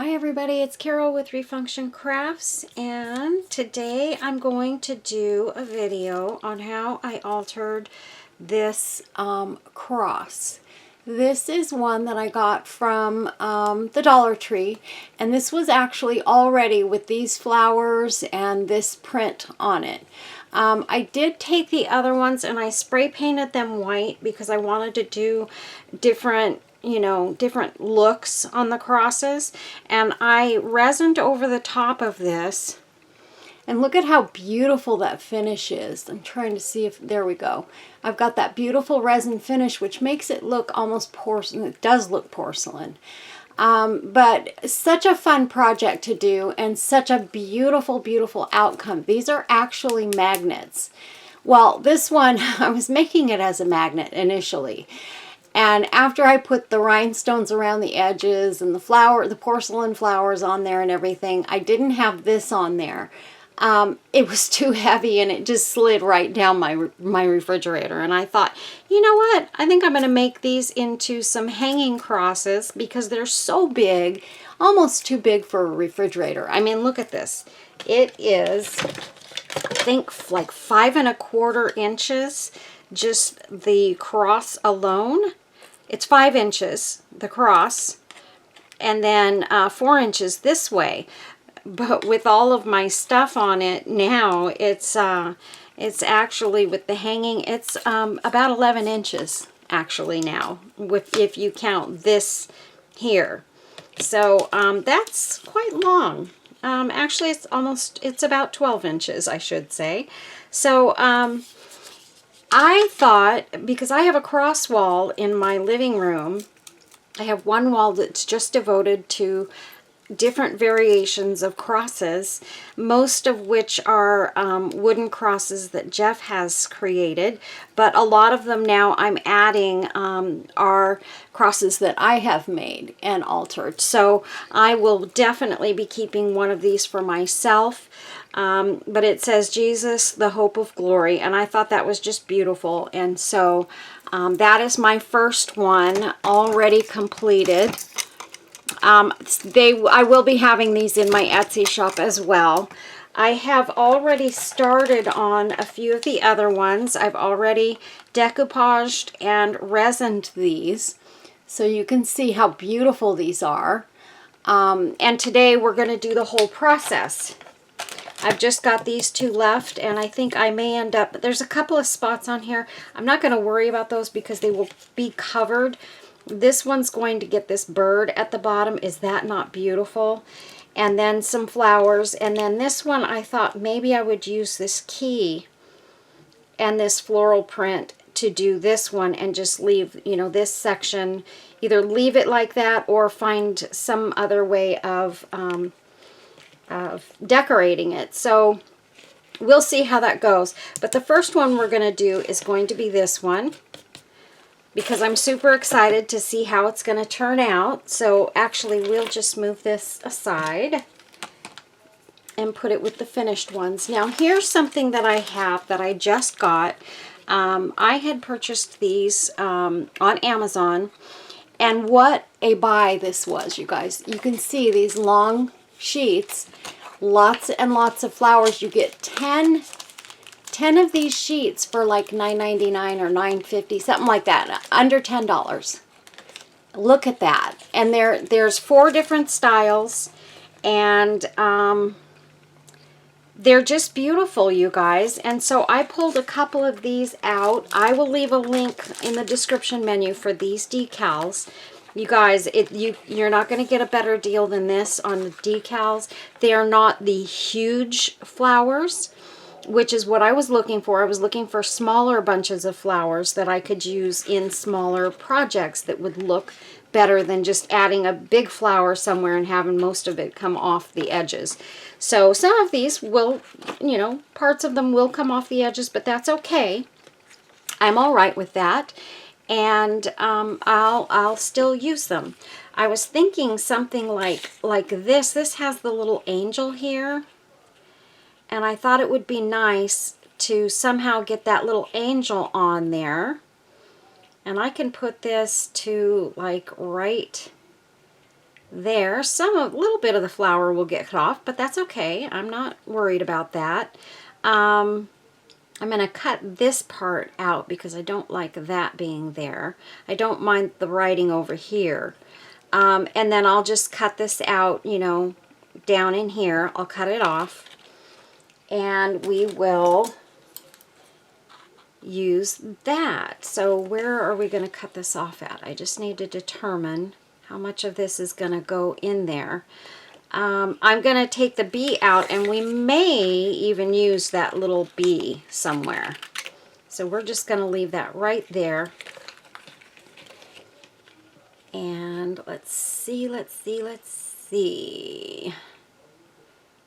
Hi everybody, it's Carol with Refunction Crafts, and today I'm going to do a video on how I altered this cross. This is one that I got from the Dollar Tree, and this was actually already with these flowers and this print on it. I did take the other ones and I spray painted them white because I wanted to do different different looks on the crosses, and I resined over the top of this, and look at how beautiful that finish is. I'm trying to see if, there we go. I've got that beautiful resin finish which makes it look almost porcelain. It does look porcelain. But such a fun project to do and such a beautiful outcome. These are actually magnets. Well, this one I was making it as a magnet initially. And after I put the rhinestones around the edges and the porcelain flowers on there and everything, I didn't have this on there. It was too heavy and it just slid right down my refrigerator. And I thought, you know what? I think I'm going to make these into some hanging crosses because they're so big, almost too big for a refrigerator. I mean, look at this. It is, I think, like 5 1/4 inches, just the cross alone. It's 5 inches, the cross, and then 4 inches this way. But with all of my stuff on it now, it's actually, with the hanging, it's about 11 inches actually now, if you count this here. So that's quite long. Actually, it's about 12 inches, I should say. So I thought, because I have a cross wall in my living room, I have one wall that's just devoted to different variations of crosses, most of which are wooden crosses that Jeff has created, but a lot of them now I'm adding are crosses that I have made and altered. So I will definitely be keeping one of these for myself. But it says Jesus, the hope of glory, and I thought that was just beautiful. And so that is my first one already completed. I will be having these in my Etsy shop as well. I have already started on a few of the other ones. I've already decoupaged and resined these, so you can see how beautiful these are. And today we're going to do the whole process. I've just got these two left, and I think I may end up, there's a couple of spots on here. I'm not going to worry about those because they will be covered. This one's going to get this bird at the bottom. Is that not beautiful? And then some flowers. And then this one, I thought maybe I would use this key and this floral print to do this one and just leave, this section, either leave it like that or find some other way of decorating it. So we'll see how that goes. But the first one we're going to do is going to be this one, because I'm super excited to see how it's going to turn out. So actually, we'll just move this aside and put it with the finished ones. Now, here's something that I have that I just got. I had purchased these on Amazon, and what a buy this was, you guys. You can see these long sheets, lots and lots of flowers. You get 10 of these sheets for like $9.99 or $9.50, something like that, under $10. Look at that. And there's 4 different styles, and they're just beautiful, you guys. And so I pulled a couple of these out. I will leave a link in the description menu for these decals. You guys, you're not going to get a better deal than this on the decals. They are not the huge flowers, which is what I was looking for. I was looking for smaller bunches of flowers that I could use in smaller projects that would look better than just adding a big flower somewhere and having most of it come off the edges. So some of these will, parts of them will come off the edges, but that's okay. I'm all right with that. And I'll still use them. I was thinking something like this. This has the little angel here, and I thought it would be nice to somehow get that little angel on there. And I can put this to like right there. A little bit of the flower will get cut off, but that's okay. I'm not worried about that. I'm going to cut this part out because I don't like that being there. I don't mind the writing over here. And then I'll just cut this out, you know, down in here. I'll cut it off. And we will use that. So where are we going to cut this off at? I just need to determine how much of this is going to go in there. I'm going to take the bee out, and we may even use that little bee somewhere. So we're just going to leave that right there. And let's see.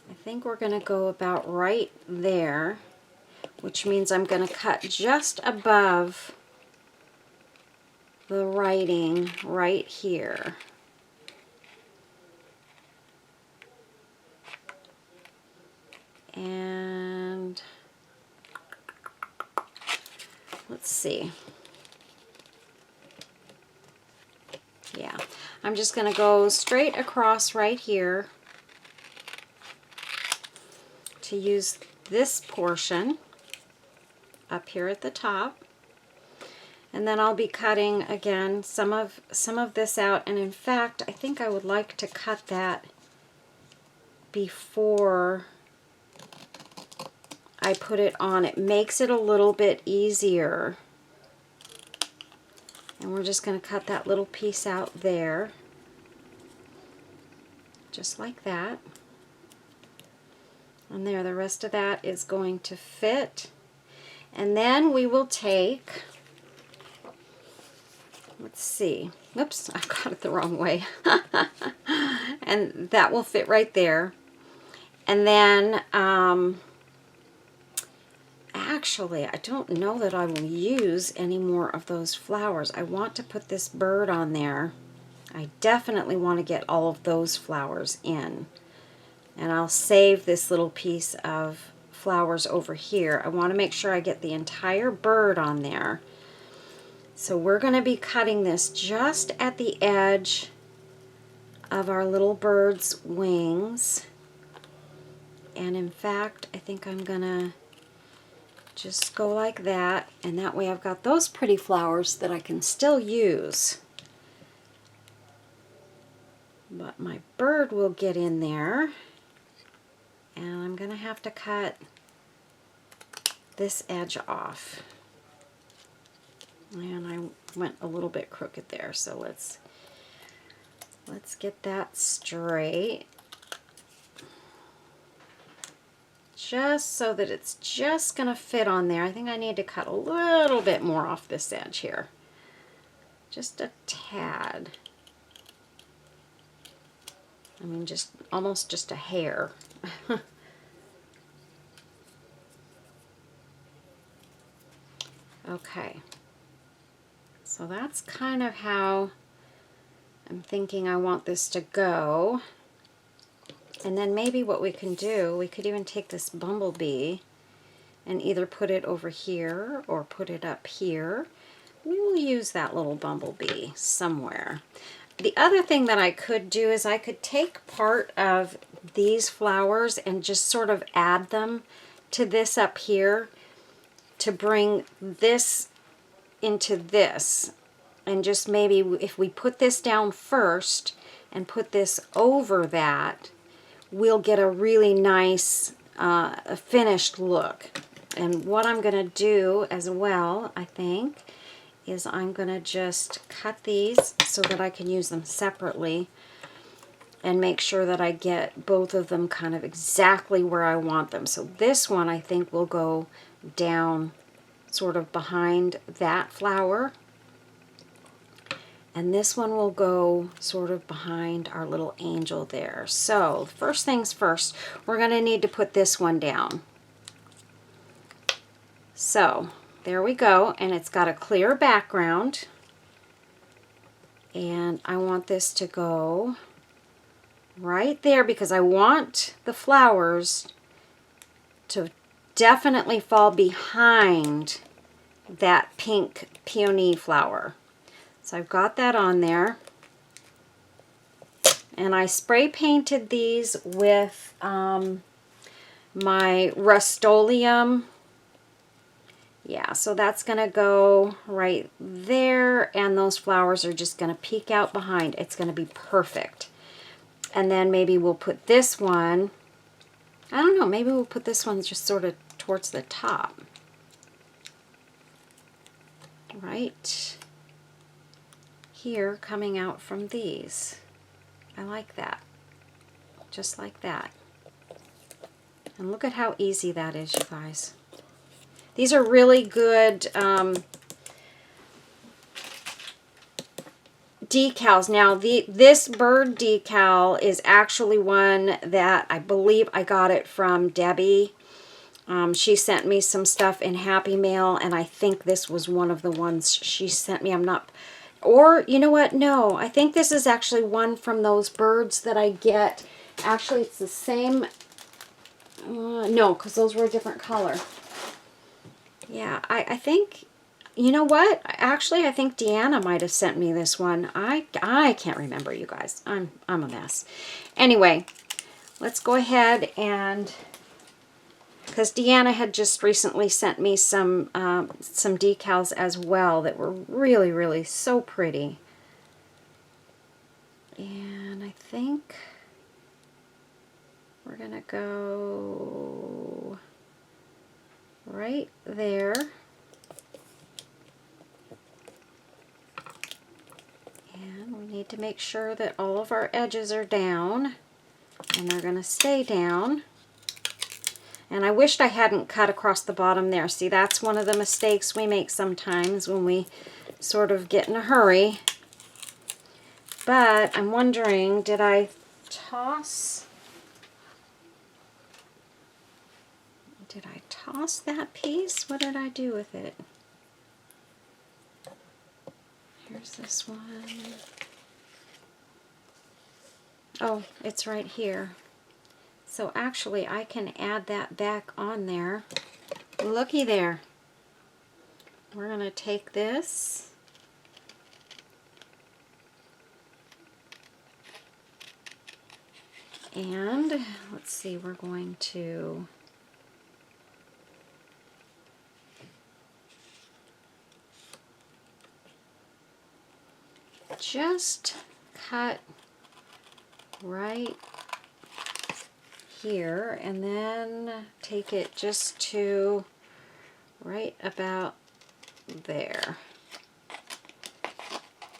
I think we're going to go about right there, which means I'm going to cut just above the writing right here. And let's see. Yeah, I'm just going to go straight across right here to use this portion up here at the top. And then I'll be cutting again some of this out, and in fact I think I would like to cut that before I put it on. It makes it a little bit easier. And we're just going to cut that little piece out there, just like that. And there, the rest of that is going to fit. And then we will take, let's see, oops, I got it the wrong way. And that will fit right there. And then, actually, I don't know that I will use any more of those flowers. I want to put this bird on there. I definitely want to get all of those flowers in. And I'll save this little piece of flowers over here. I want to make sure I get the entire bird on there. So we're going to be cutting this just at the edge of our little bird's wings. And in fact, I think I'm going to just go like that, and that way I've got those pretty flowers that I can still use. But my bird will get in there, and I'm going to have to cut this edge off. And I went a little bit crooked there, so let's get that straight. Just so that it's just going to fit on there. I think I need to cut a little bit more off this edge here. Just a tad. I mean, just almost just a hair. Okay. So that's kind of how I'm thinking I want this to go. And then maybe what we can do, we could even take this bumblebee and either put it over here or put it up here. We will use that little bumblebee somewhere. The other thing that I could do is I could take part of these flowers and just sort of add them to this up here to bring this into this. And just maybe if we put this down first and put this over that, we'll get a really nice finished look. And what I'm going to do as well, I think, is I'm going to just cut these so that I can use them separately and make sure that I get both of them kind of exactly where I want them. So this one I think will go down sort of behind that flower. And this one will go sort of behind our little angel there. So first things first, we're going to need to put this one down. So there we go, and it's got a clear background. And I want this to go right there because I want the flowers to definitely fall behind that pink peony flower. So I've got that on there. And I spray painted these with my Rust-Oleum. Yeah, so that's going to go right there, and those flowers are just going to peek out behind. It's going to be perfect. And then maybe we'll put this one, I don't know, maybe we'll put this one just sort of towards the top. Right here, coming out from these. I like that. Just like that. And look at how easy that is, you guys. These are really good decals. Now, this bird decal is actually one that I believe I got it from Debbie. She sent me some stuff in Happy Mail, and I think this was one of the ones she sent me. I'm not... Or, you know what? No, I think this is actually one from those birds that I get. Actually, it's the same... no, because those were a different color. Yeah, I think, you know what? Actually, I think Deanna might have sent me this one. I can't remember, you guys. I'm a mess. Anyway, let's go ahead and, because Deanna had just recently sent me some decals as well that were really, really so pretty. And I think we're going to go right there. And we need to make sure that all of our edges are down, and they're going to stay down. And I wished I hadn't cut across the bottom there. See, that's one of the mistakes we make sometimes when we sort of get in a hurry. But I'm wondering, did I toss that piece? What did I do with it? Here's this one. Oh, it's right here. So actually I can add that back on there. Looky there. We're going to take this and let's see, we're going to just cut right here and then take it just to right about there.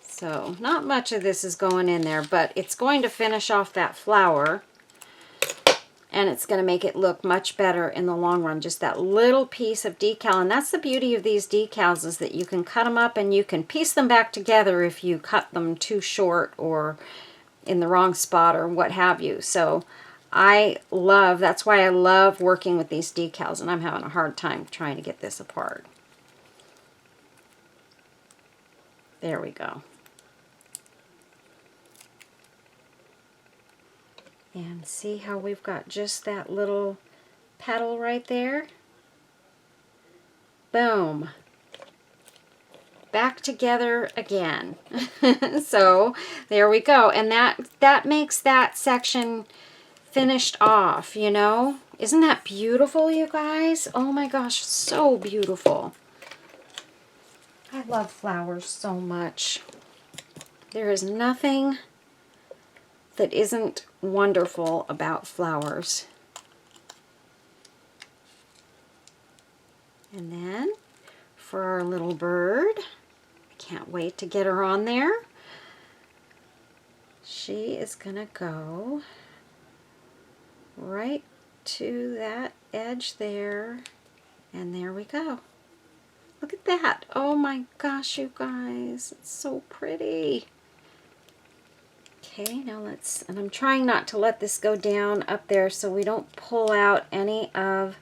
So not much of this is going in there, but it's going to finish off that flower, and it's going to make it look much better in the long run. Just that little piece of decal, and that's the beauty of these decals, is that you can cut them up and you can piece them back together if you cut them too short or in the wrong spot or what have you. So that's why I love working with these decals, and I'm having a hard time trying to get this apart. There we go. And see how we've got just that little petal right there? Boom. Back together again. So there we go. And that makes that section finished off, you know? Isn't that beautiful, you guys? Oh my gosh, so beautiful. I love flowers so much. There is nothing that isn't wonderful about flowers. And then for our little bird, I can't wait to get her on there. She is gonna go right to that edge there, and there we go. Look at that. Oh my gosh, you guys, it's so pretty. Okay, now and I'm trying not to let this go down up there so we don't pull out any of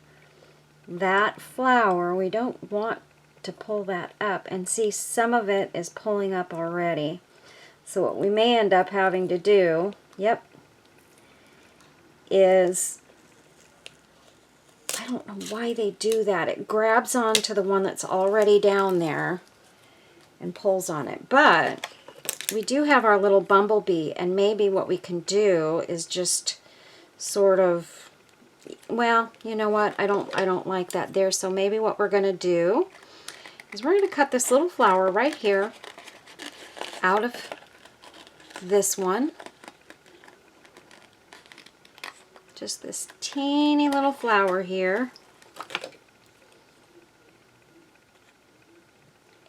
that flower. We don't want to pull that up, and see, some of it is pulling up already. So what we may end up having to do, is, I don't know why they do that. It grabs onto the one that's already down there and pulls on it. But we do have our little bumblebee, and maybe what we can do is just sort of, well, you know what, I don't like that there, so maybe what we're going to do is we're going to cut this little flower right here out of this one. Just this teeny little flower here.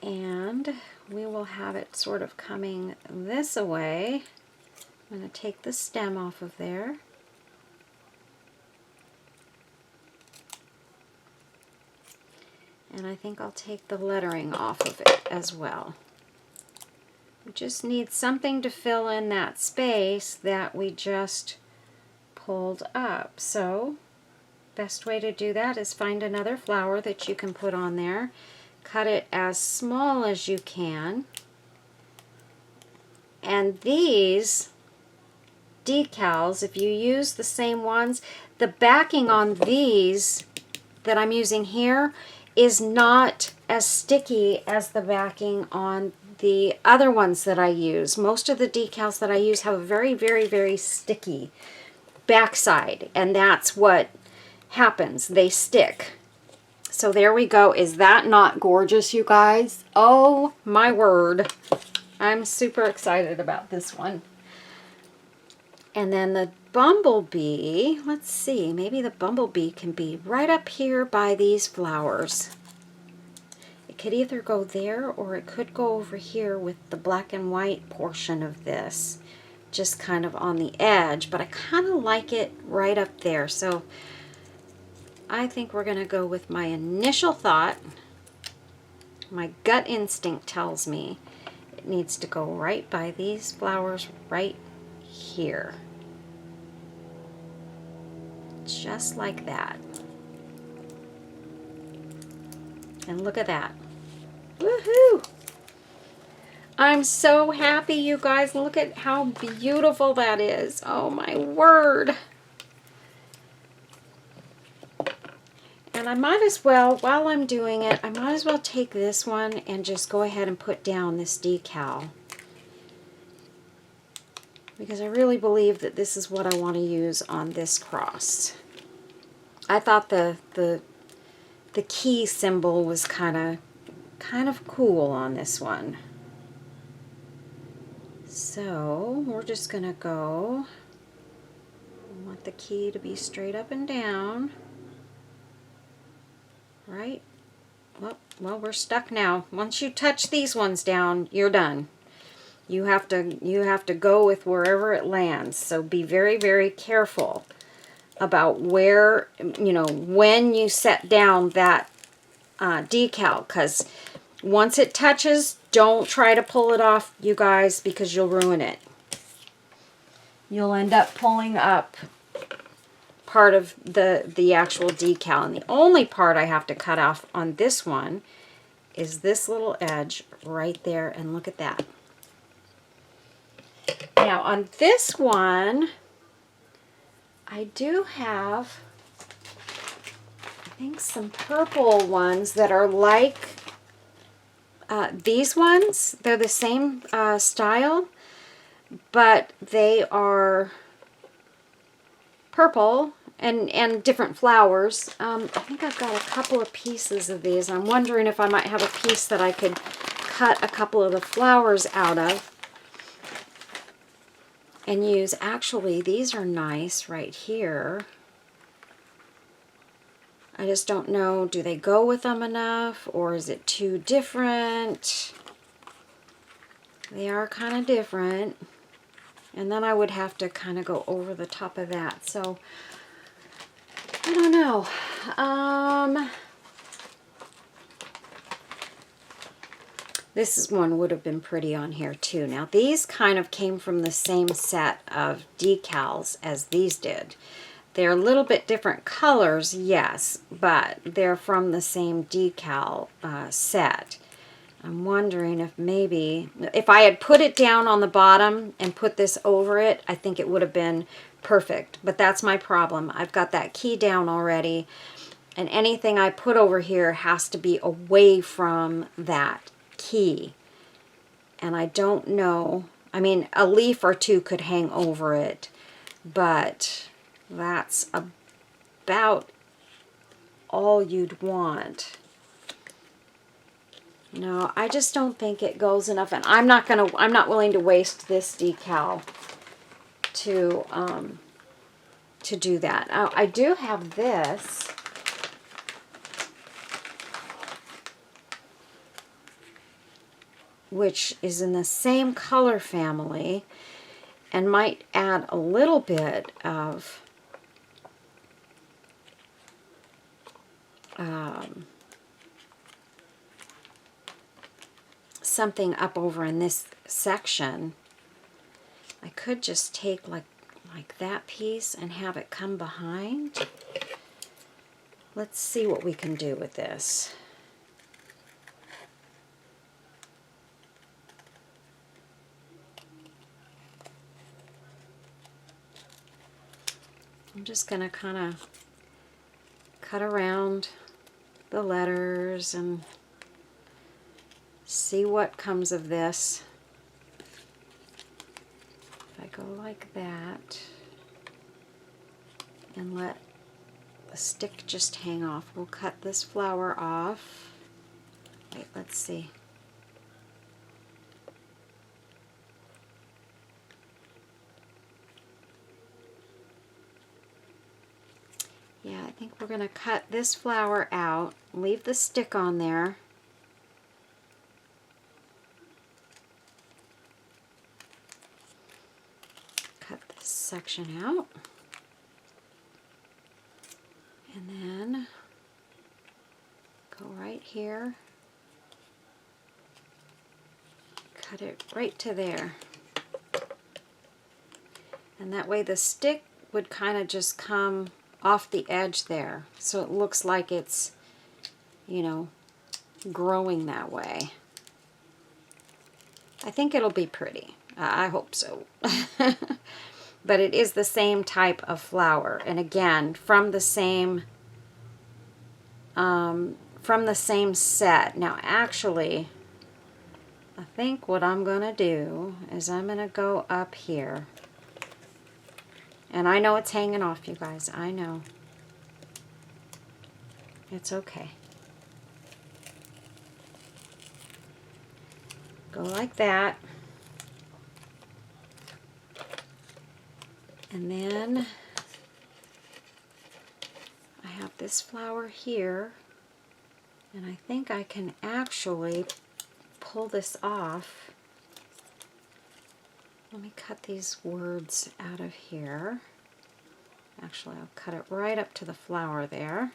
And we will have it sort of coming this way. I'm going to take the stem off of there. And I think I'll take the lettering off of it as well. We just need something to fill in that space that we just pulled up. So, best way to do that is find another flower that you can put on there. Cut it as small as you can. And these decals, if you use the same ones, the backing on these that I'm using here is not as sticky as the backing on the other ones that I use. Most of the decals that I use have a very, very, very sticky backside, and that's what happens. They stick. So there we go. Is that not gorgeous, you guys? Oh my word. I'm super excited about this one. And then the bumblebee, let's see, maybe the bumblebee can be right up here by these flowers. It could either go there or it could go over here with the black and white portion of this, just kind of on the edge, but I kind of like it right up there. So I think we're going to go with my initial thought. My gut instinct tells me it needs to go right by these flowers right here. Just like that. And look at that. Woohoo! I'm so happy, you guys. Look at how beautiful that is. Oh my word. And I might as well, while I'm doing it, I might as well take this one and just go ahead and put down this decal. Because I really believe that this is what I want to use on this cross. I thought the key symbol was kind of cool on this one. So we're just going to go, I want the key to be straight up and down. Right? Well, we're stuck now. Once you touch these ones down, you're done. You have to go with wherever it lands. So be very, very careful about where, you know, when you set down that decal, because once it touches, don't try to pull it off, you guys, because you'll ruin it. You'll end up pulling up part of the actual decal, and the only part I have to cut off on this one is this little edge right there, and look at that. Now on this one, I do have, I think, some purple ones that are like these ones. They're the same style, but they are purple and different flowers. I think I've got a couple of pieces of these. I'm wondering if I might have a piece that I could cut a couple of the flowers out of and use. Actually, these are nice right here. I just don't know, do they go with them enough, or is it too different? They are kind of different. And then I would have to kind of go over the top of that. So, I don't know. This one would have been pretty on here too. Now these kind of came from the same set of decals as these did. They're a little bit different colors, yes, but they're from the same decal set. I'm wondering if maybe, if I had put it down on the bottom and put this over it, I think it would have been perfect. But that's my problem. I've got that key down already, and anything I put over here has to be away from that key. And I don't know I mean, a leaf or two could hang over it, but that's about all you'd want. No, I just don't think it goes enough, and I'm not willing to waste this decal to do that. I do have this. Which is in the same color family and might add a little bit of something up over in this section. I could just take like that piece and have it come behind. Let's see what we can do with this. I'm just going to kind of cut around the letters and see what comes of this. If I go like that and let the stick just hang off, we'll cut this flower off. Wait, let's see. Yeah, I think we're going to cut this flower out, leave the stick on there. Cut this section out. And then go right here. Cut it right to there. And that way the stick would kind of just come off the edge there, so it looks like it's, you know, growing that way. I think it'll be pretty. I hope so. But it is the same type of flower, and again, from the same set. Now, actually, I think what I'm gonna do is I'm gonna go up here. And I know it's hanging off, you guys. I know. It's okay. Go like that. And then I have this flower here. And I think I can actually pull this off. Let me cut these words out of here. Actually, I'll cut it right up to the flower there.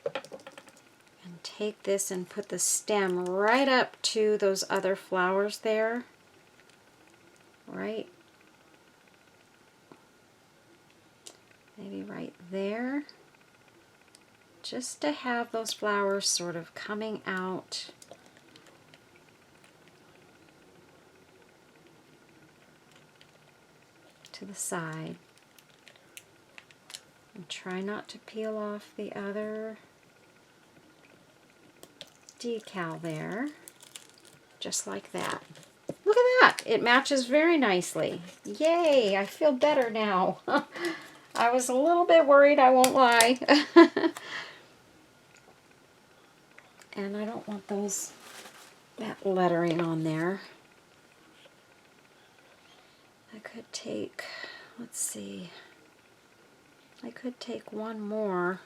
And take this and put the stem right up to those other flowers there. Right? Maybe right there. Just to have those flowers sort of coming out. To the side, and try not to peel off the other decal there, just like that. Look at that, it matches very nicely. Yay, I feel better now. I was a little bit worried, I won't lie. And I don't want that lettering on there. I could take, let's see, I could take one more.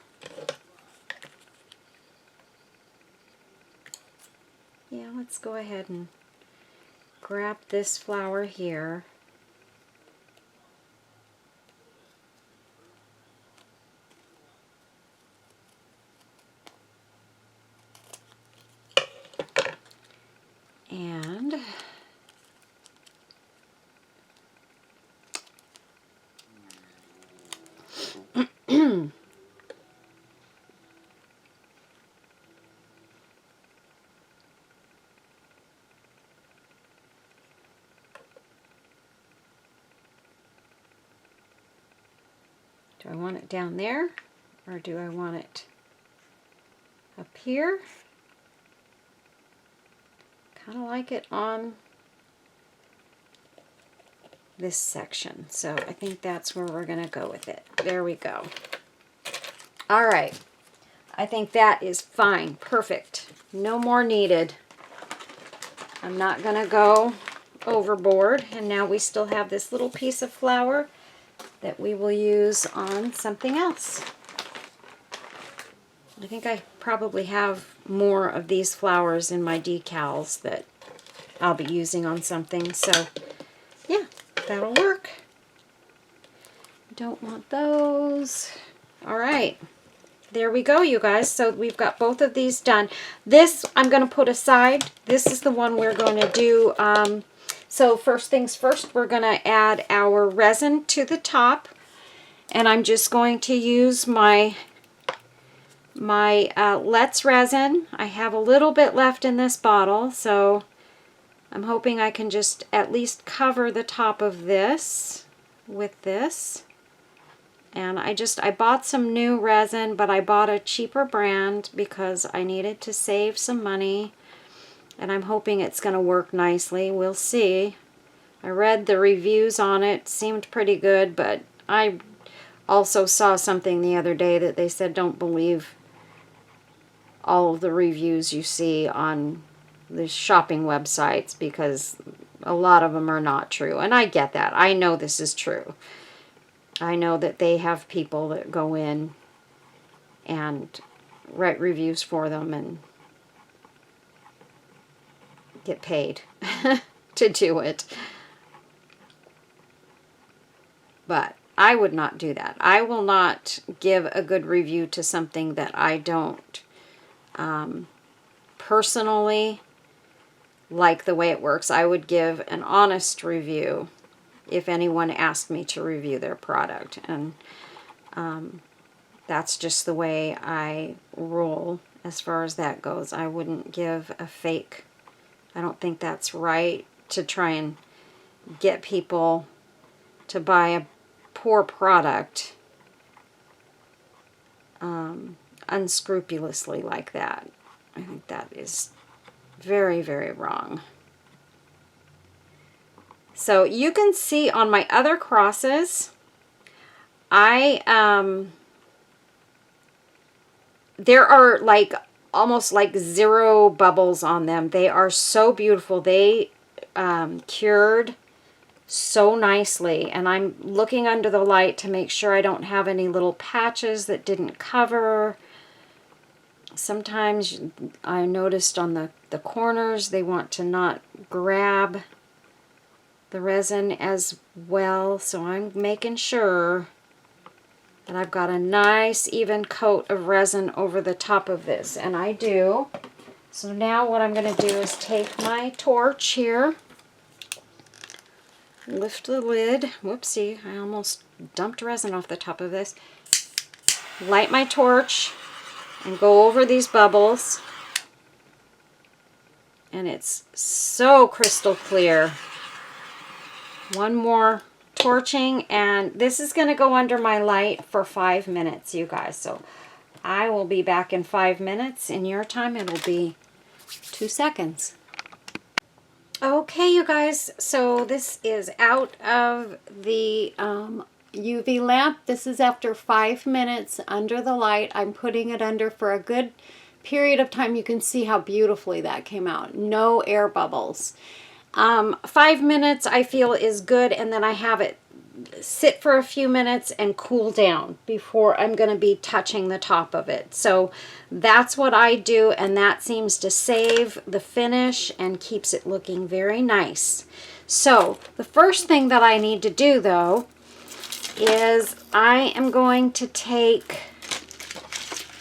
Yeah, let's go ahead and grab this flower here. And do I want it down there, or do I want it up here? kind of like it on this section. So I think that's where we're going to go with it. There we go. All right. I think that is fine. Perfect. No more needed. I'm not going to go overboard. And now we still have this little piece of flour that we will use on something else. I think I probably have more of these flowers in my decals that I'll be using on something. So yeah, that'll work. Don't want those. All right. There we go, you guys. So we've got both of these done. This I'm going to put aside. This is the one we're going to do. So first things first, we're going to add our resin to the top. And I'm just going to use my Let's resin. I have a little bit left in this bottle, so I'm hoping I can just at least cover the top of this with this. And I bought some new resin, but I bought a cheaper brand because I needed to save some money. And I'm hoping it's going to work nicely. We'll see. I read the reviews on it. Seemed pretty good, but I also saw something the other day that they said don't believe all of the reviews you see on the shopping websites because a lot of them are not true. And I get that. I know this is true. I know that they have people that go in and write reviews for them and get paid to do it. But I would not do that. I will not give a good review to something that I don't personally like the way it works. I would give an honest review if anyone asked me to review their product. And that's just the way I roll as far as that goes. I wouldn't give a fake. I don't think that's right to try and get people to buy a poor product unscrupulously like that. I think that is very, very wrong. So you can see on my other crosses, there are like almost like zero bubbles on them. They are so beautiful. They cured so nicely, and I'm looking under the light to make sure I don't have any little patches that didn't cover. Sometimes I noticed on the corners they want to not grab the resin as well, so I'm making sure that I've got a nice even coat of resin over the top of this, and I do. So now what I'm going to do is take my torch here, lift the lid, whoopsie, I almost dumped resin off the top of this, light my torch, and go over these bubbles, and it's so crystal clear. One more torching, and this is going to go under my light for 5 minutes, you guys. So I will be back in 5 minutes. In your time, it'll be 2 seconds. Okay, you guys, so this is out of the UV lamp. This is after 5 minutes under the light. I'm putting it under for a good period of time. You can see how beautifully that came out. No air bubbles. 5 minutes I feel is good, and then I have it sit for a few minutes and cool down before I'm going to be touching the top of it. So that's what I do, and that seems to save the finish and keeps it looking very nice. So the first thing that I need to do though is I am going to take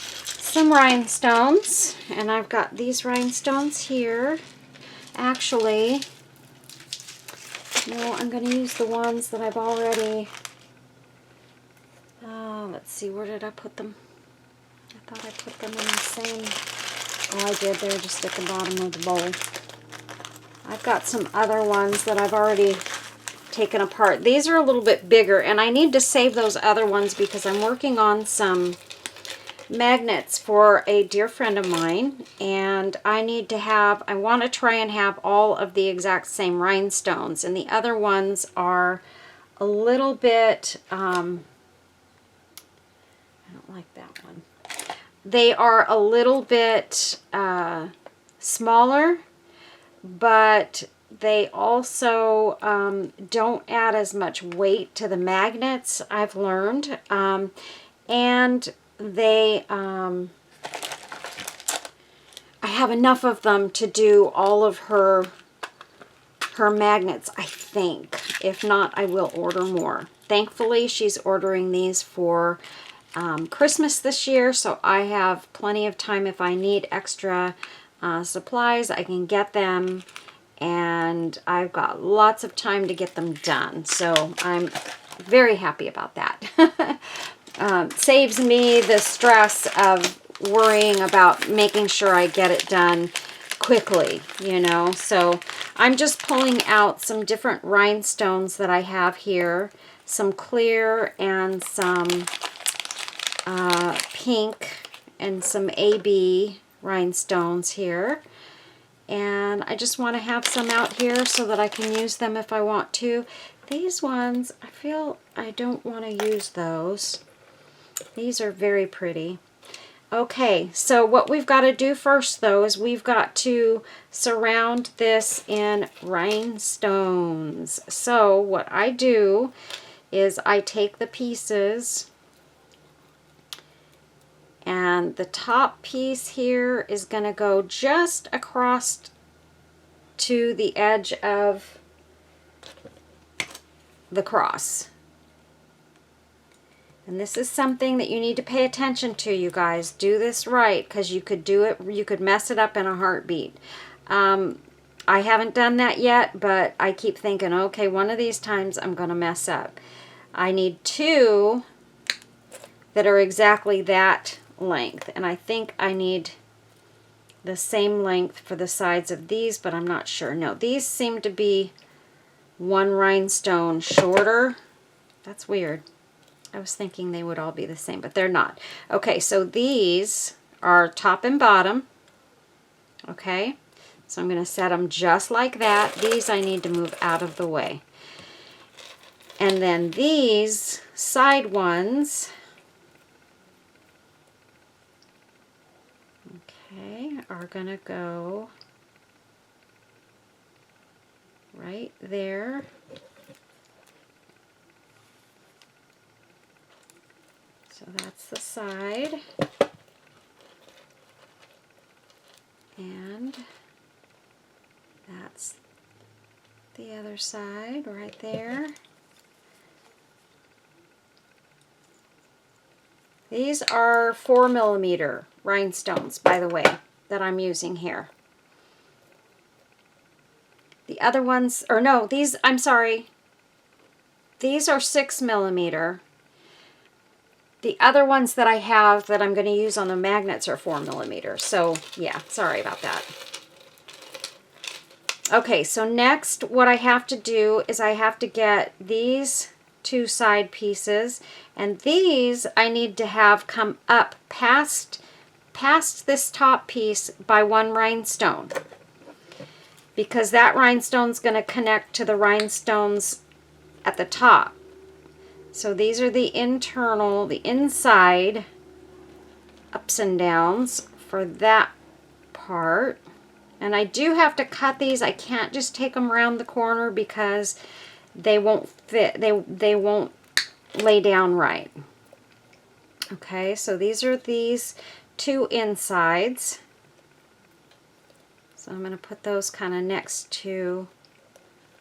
some rhinestones, and I've got these rhinestones here. Actually, no, I'm going to use the ones that I've already, let's see, where did I put them? I thought I put them in the same, oh I did, they're just at the bottom of the bowl. I've got some other ones that I've already taken apart. These are a little bit bigger, and I need to save those other ones because I'm working on some magnets for a dear friend of mine, and I want to try and have all of the exact same rhinestones, and the other ones are a little bit, I don't like that one. They are a little bit smaller, but they also don't add as much weight to the magnets, I've learned. And they, I have enough of them to do all of her magnets, I think. If not, I will order more. Thankfully, she's ordering these for Christmas this year, so I have plenty of time. If I need extra supplies, I can get them, and I've got lots of time to get them done, so I'm very happy about that. Saves me the stress of worrying about making sure I get it done quickly, you know. So I'm just pulling out some different rhinestones that I have here, some clear and some pink and some AB rhinestones here. And I just want to have some out here so that I can use them if I want to. These ones, I feel I don't want to use those. These are very pretty. Okay, so what we've got to do first, though, is we've got to surround this in rhinestones. So what I do is I take the pieces, and the top piece here is going to go just across to the edge of the cross. And this is something that you need to pay attention to, you guys. Do this right, because you could do it, you could mess it up in a heartbeat. I haven't done that yet, but I keep thinking, okay, one of these times I'm going to mess up. I need two that are exactly that length, and I think I need the same length for the sides of these, but I'm not sure. No, these seem to be one rhinestone shorter. That's weird. I was thinking they would all be the same, but they're not. Okay, so these are top and bottom. Okay, so I'm going to set them just like that. These I need to move out of the way. And then these side ones, okay, are going to go right there. So that's the side, and that's the other side right there. These are 4mm rhinestones, by the way, that I'm using here. The other ones, or no, these, I'm sorry, these are 6mm. The other ones that I have that I'm going to use on the magnets are 4mm. So yeah, sorry about that. Okay, so next what I have to do is I have to get these two side pieces, and these I need to have come up past this top piece by one rhinestone, because that rhinestone's going to connect to the rhinestones at the top. So these are the internal, the inside ups and downs for that part. And I do have to cut these. I can't just take them around the corner because they won't fit. They won't lay down right. Okay, so these are these two insides. So I'm going to put those kind of next to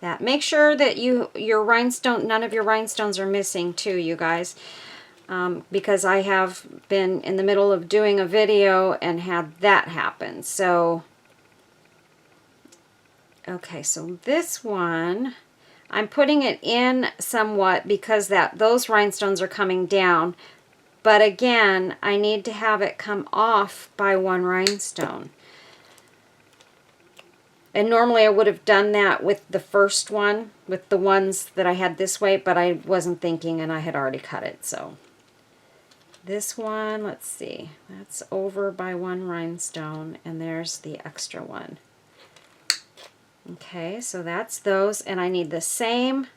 that. Make sure that your rhinestone, none of your rhinestones are missing too, you guys, because I have been in the middle of doing a video and had that happen. So okay, so this one I'm putting it in somewhat because those rhinestones are coming down, but again I need to have it come off by one rhinestone. And normally I would have done that with the first one, with the ones that I had this way, but I wasn't thinking and I had already cut it, so. This one, let's see, that's over by one rhinestone, and there's the extra one. Okay, so that's those, and I need the same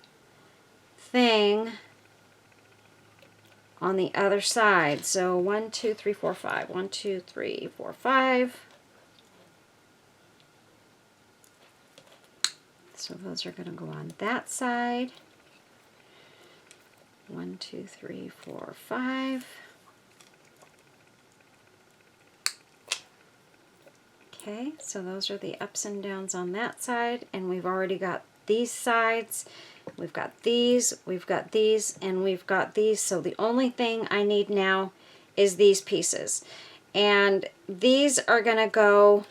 thing on the other side. So 1, 2, 3, 4, 5. 1, 2, 3, 4, 5. So those are going to go on that side. 1, 2, 3, 4, 5. Okay, so those are the ups and downs on that side, and we've already got these sides. We've got these, and we've got these. So the only thing I need now is these pieces. And these are going to go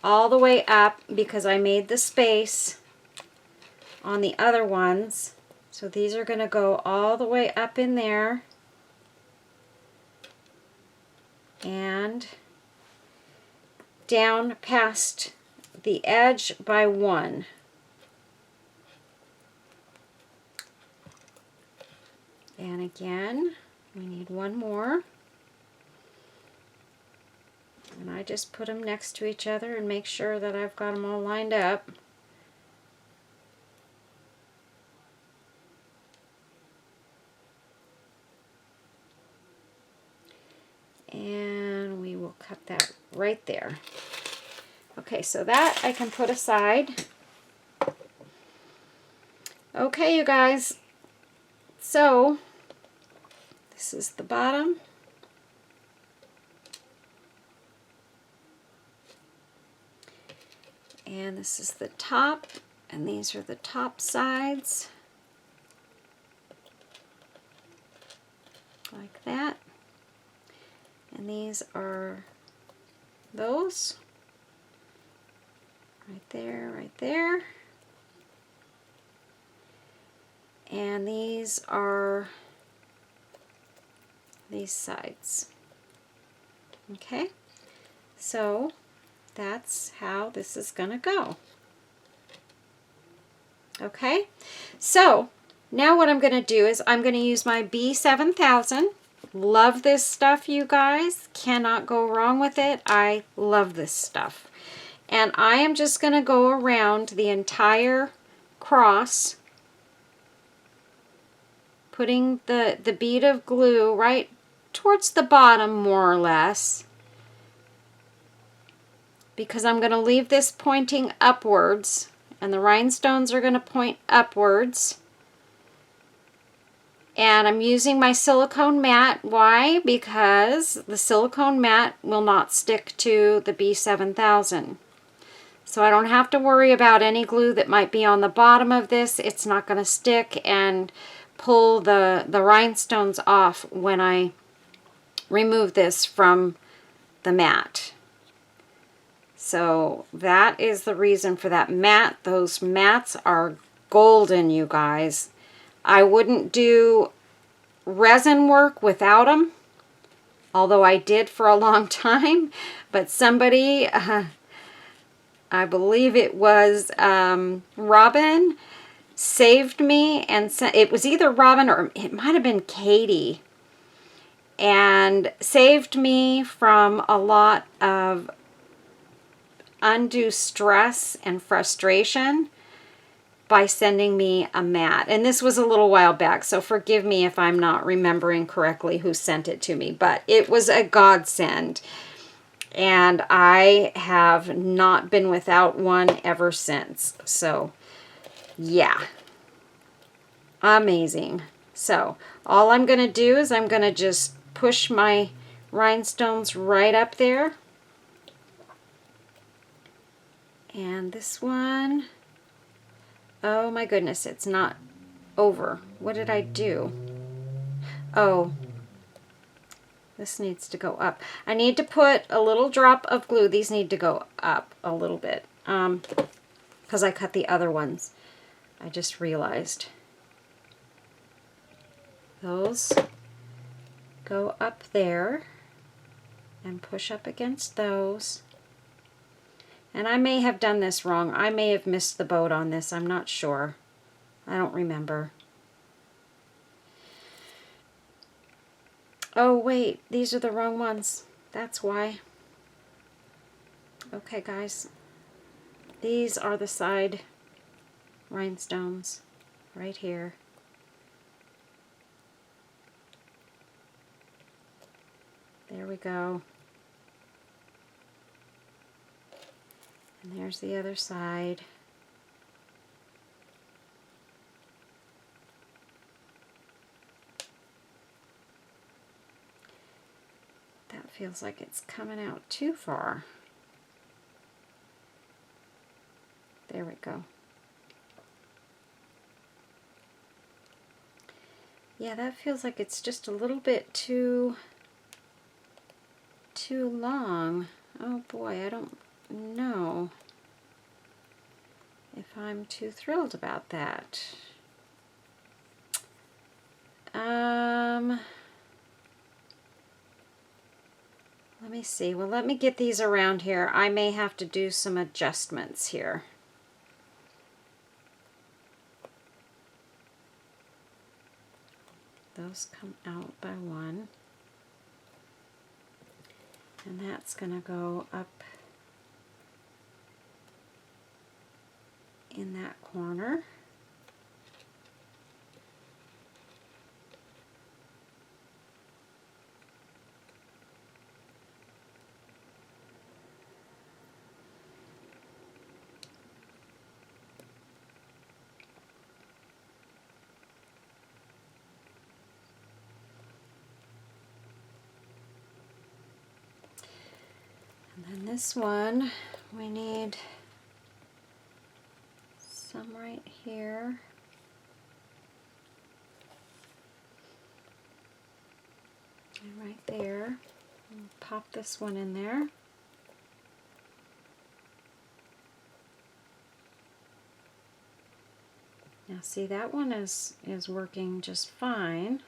all the way up because I made the space on the other ones. So these are going to go all the way up in there. And down past the edge by 1. And again, we need one more. And I just put them next to each other and make sure that I've got them all lined up. And we will cut that right there. Okay, so that I can put aside. Okay, you guys. So, this is the bottom. And this is the top, and these are the top sides. Like that. And these are those. Right there, right there. And these are these sides. Okay, so that's how this is going to go. Okay, so now what I'm going to do is I'm going to use my B7000. Love this stuff, you guys. Cannot go wrong with it. I love this stuff. And I am just going to go around the entire cross, putting the bead of glue right towards the bottom, more or less, because I'm going to leave this pointing upwards, and the rhinestones are going to point upwards. And I'm using my silicone mat. Why? Because the silicone mat will not stick to the B7000. So I don't have to worry about any glue that might be on the bottom of this. It's not going to stick and pull the rhinestones off when I remove this from the mat. So that is the reason for that mat. Those mats are golden, you guys. I wouldn't do resin work without them, although I did for a long time. But somebody, I believe it was Robin, saved me, and it was either Robin or it might have been Katie, and saved me from a lot of undue stress and frustration by sending me a mat. And this was a little while back, so forgive me if I'm not remembering correctly who sent it to me, but it was a godsend. And I have not been without one ever since. So, yeah. Amazing. So, all I'm going to do is I'm going to just push my rhinestones right up there. And this one, oh my goodness, it's not over. What did I do? Oh, this needs to go up. I need to put a little drop of glue. These need to go up a little bit because I cut the other ones. I just realized. Those go up there and push up against those. And I may have done this wrong. I may have missed the boat on this. I'm not sure. I don't remember. Oh wait, these are the wrong ones. That's why. Okay guys, these are the side rhinestones right here. There we go. And there's the other side. That feels like it's coming out too far. There we go. Yeah, that feels like it's just a little bit too long. Oh boy, I don't know if I'm too thrilled about that. Let me see. Well, let me get these around here. I may have to do some adjustments here. Those come out by one. And that's going to go up in that corner. And then this one, we need some right here. And right there. And pop this one in there. Now see, that one is working just fine.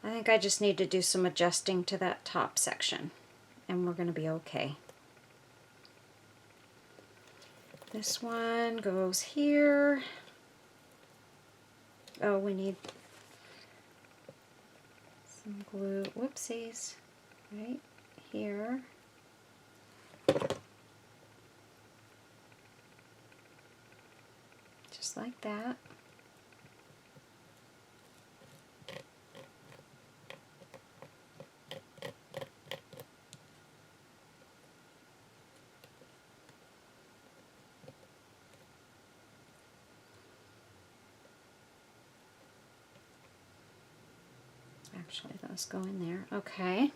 I think I just need to do some adjusting to that top section, and we're going to be okay. This one goes here. Oh, we need some glue. Whoopsies. Right here. Just like that. Actually, those go in there. Okay.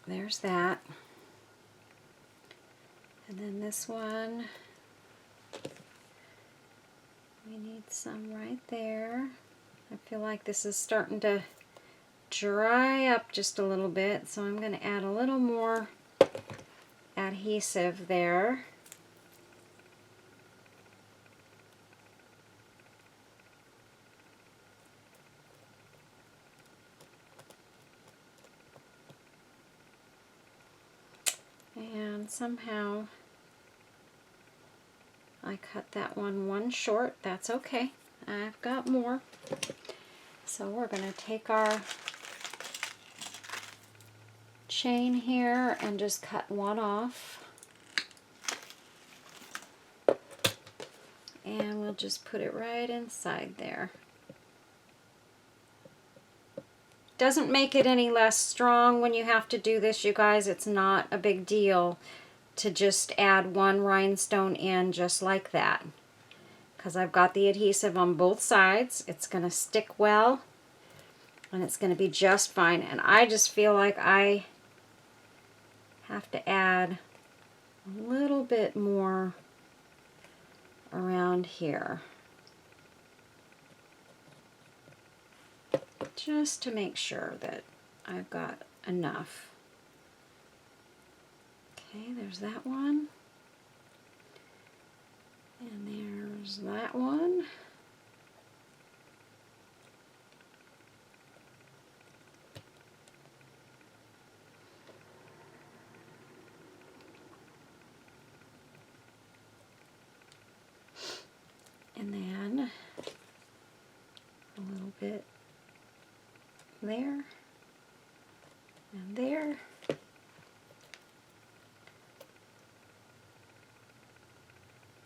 There's that. And then this one, we need some right there. I feel like this is starting to dry up just a little bit, so I'm going to add a little more adhesive there. And somehow I cut that one short. That's okay. I've got more. So we're going to take our chain here and just cut one off. And we'll just put it right inside there. Doesn't make it any less strong when you have to do this, you guys. It's not a big deal to just add one rhinestone in just like that, because I've got the adhesive on both sides. It's going to stick well, and it's going to be just fine. And I just feel like I have to add a little bit more around here, just to make sure that I've got enough. Okay, there's that one. And there's that one. And then there, and there.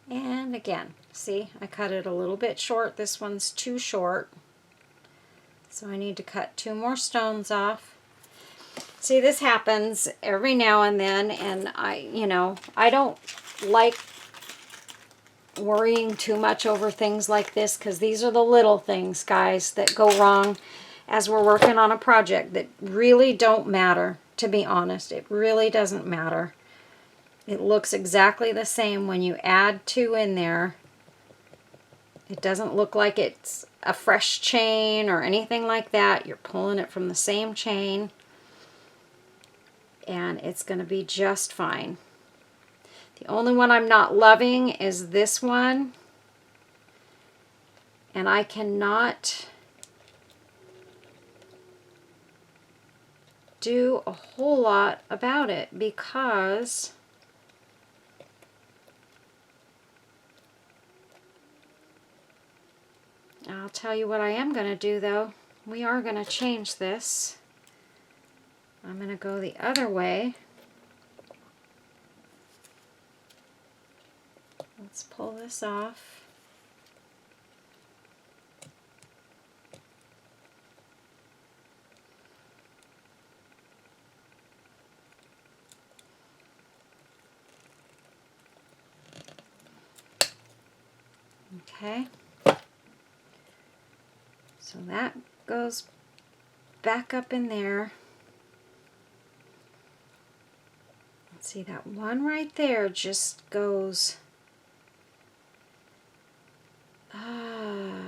And again, see, I cut it a little bit short. This one's too short. So I need to cut 2 more stones off. See, this happens every now and then, and I don't like worrying too much over things like this, because these are the little things, guys, that go wrong as we're working on a project that really don't matter, to be honest. It really doesn't matter. It looks exactly the same when you add 2 in there. It doesn't look like it's a fresh chain or anything like that. You're pulling it from the same chain, and it's going to be just fine. The only one I'm not loving is this one, and I cannot do a whole lot about it because I'll tell you what I am going to do, though. We are going to change this. I'm going to go the other way. Let's pull this off. Okay. So that goes back up in there. Let's see, that one right there just goes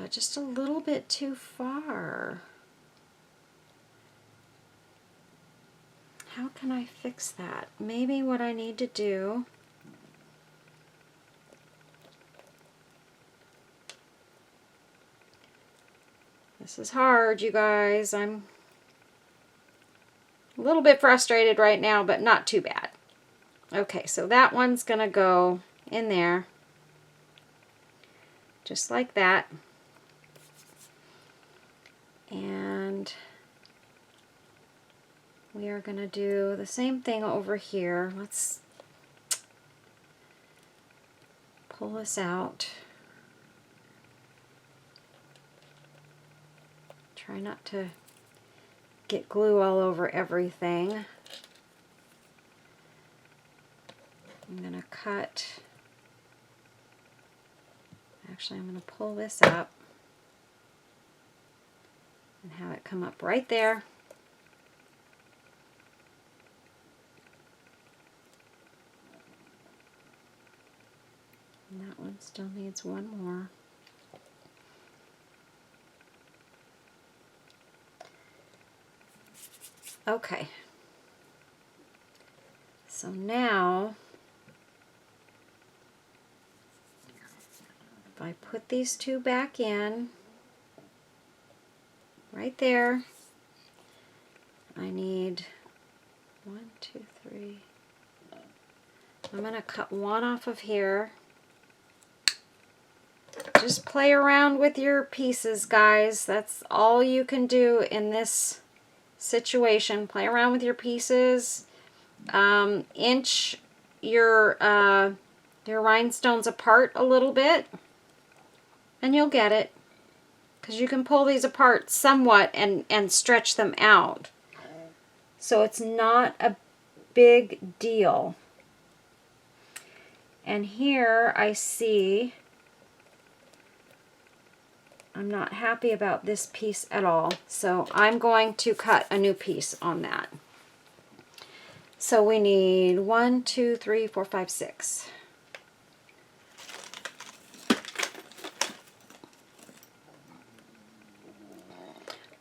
just a little bit too far. How can I fix that? Maybe what I need to do this is hard, you guys. I'm a little bit frustrated right now, but not too bad. Okay, so that one's gonna go in there just like that. And we are going to do the same thing over here. Let's pull this out. Try not to get glue all over everything. I'm going to cut. Actually, I'm going to pull this up and have it come up right there. And that one still needs one more. Okay. So now, if I put these 2 back in, right there, I need 1, 2, 3. I'm going to cut 1 off of here. Just play around with your pieces, guys. That's all you can do in this situation. Play around with your pieces. Inch your rhinestones apart a little bit, and you'll get it. Because you can pull these apart somewhat and stretch them out. So it's not a big deal. And here I see I'm not happy about this piece at all. So I'm going to cut a new piece on that. So we need 1, 2, 3, 4, 5, 6.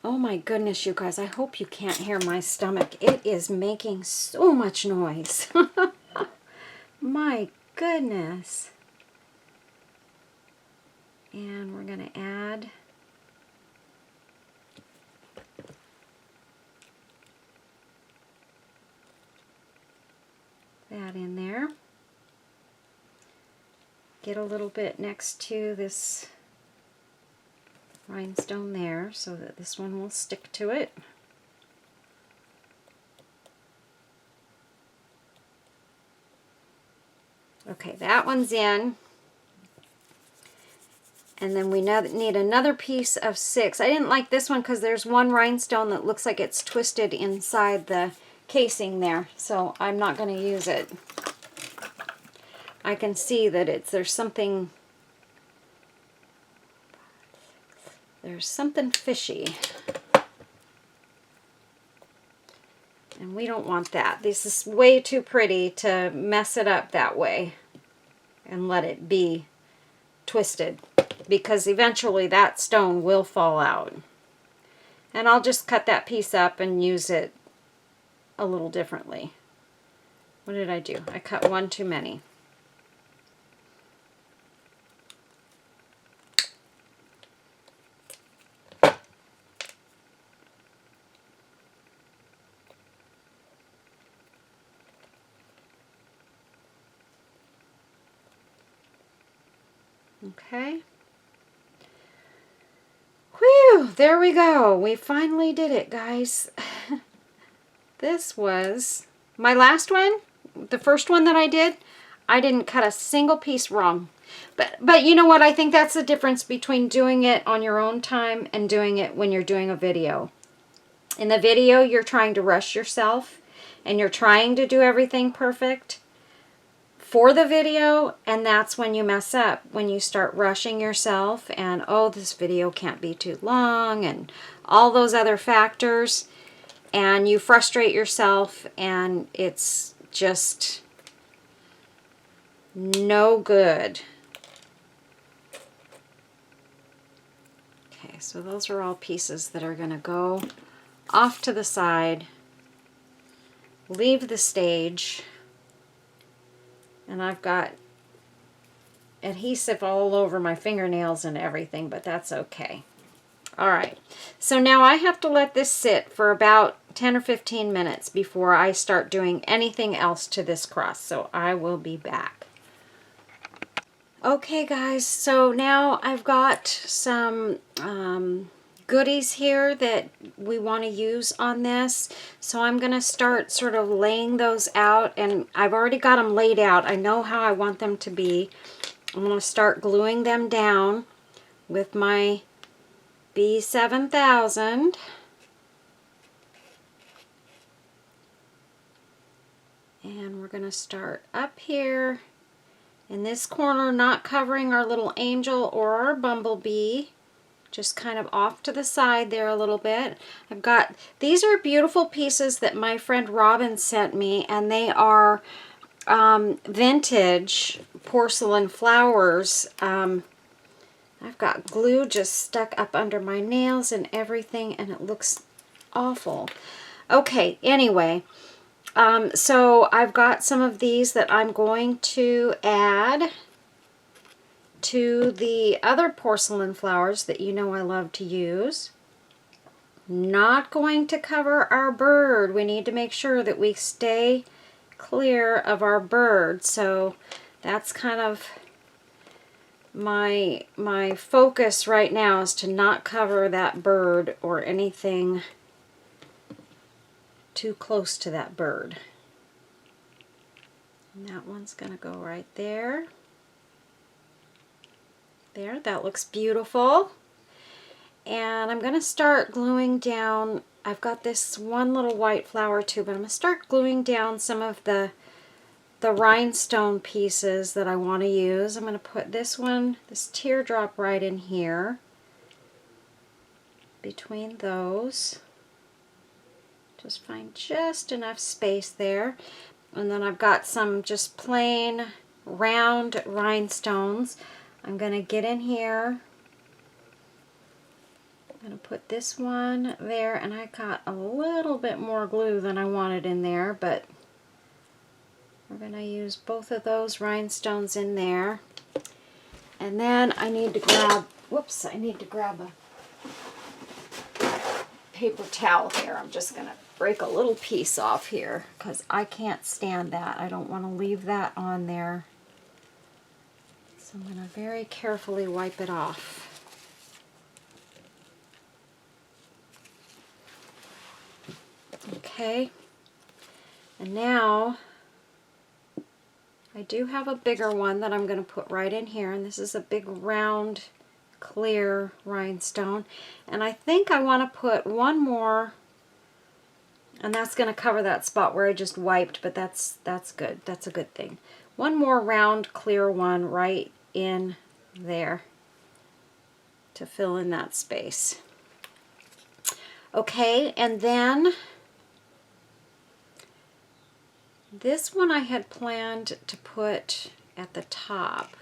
Oh my goodness, you guys, I hope you can't hear my stomach. It is making so much noise. My goodness. And we're going to add that in there. Get a little bit next to this rhinestone there so that this one will stick to it. Okay, that one's in. And then we need another piece of 6. I didn't like this one because there's one rhinestone that looks like it's twisted inside the casing there. So I'm not going to use it. I can see that there's something fishy. And we don't want that. This is way too pretty to mess it up that way and let it be twisted, because eventually that stone will fall out. And I'll just cut that piece up and use it a little differently. What did I do? I cut one too many. Okay. Whew, there we go. We finally did it, guys. This was my last one. The first one that I did, I didn't cut a single piece wrong. But you know what? I think that's the difference between doing it on your own time and doing it when you're doing a video. In the video, you're trying to rush yourself and you're trying to do everything perfect for the video, and that's when you mess up, when you start rushing yourself and, oh, this video can't be too long and all those other factors, and you frustrate yourself and it's just no good. Okay, so those are all pieces that are going to go off to the side, leave the stage. And I've got adhesive all over my fingernails and everything, but that's okay. All right, so now I have to let this sit for about 10 or 15 minutes before I start doing anything else to this cross. So I will be back. Okay, guys, so now I've got some goodies here that we want to use on this. So I'm going to start sort of laying those out, and I've already got them laid out. I know how I want them to be. I'm going to start gluing them down with my B7000. And we're going to start up here in this corner, not covering our little angel or our bumblebee. Just kind of off to the side there a little bit. I've got, these are beautiful pieces that my friend Robin sent me, and they are vintage porcelain flowers. I've got glue just stuck up under my nails and everything, and it looks awful. Okay, anyway, so I've got some of these that I'm going to add to the other porcelain flowers that you know I love to use. Not going to cover our bird. We need to make sure that we stay clear of our bird. So that's kind of my focus right now, is to not cover that bird or anything too close to that bird. And that one's going to go right there. There, that looks beautiful. And I'm going to start gluing down, I've got this one little white flower too, but I'm going to start gluing down some of the rhinestone pieces that I want to use. I'm going to put this one, this teardrop, right in here between those. Just find just enough space there. And then I've got some just plain round rhinestones. I'm going to get in here. I'm going to put this one there, and I got a little bit more glue than I wanted in there, but we're going to use both of those rhinestones in there. And then I need to grab, whoops, I need to grab a paper towel here. I'm just going to break a little piece off here because I can't stand that. I don't want to leave that on there. So I'm going to very carefully wipe it off. Okay, and now I do have a bigger one that I'm going to put right in here, and this is a big round clear rhinestone, and I think I want to put one more, and that's going to cover that spot where I just wiped, but that's good. That's a good thing. One more round clear one right in there to fill in that space. Okay, and then this one I had planned to put at the top,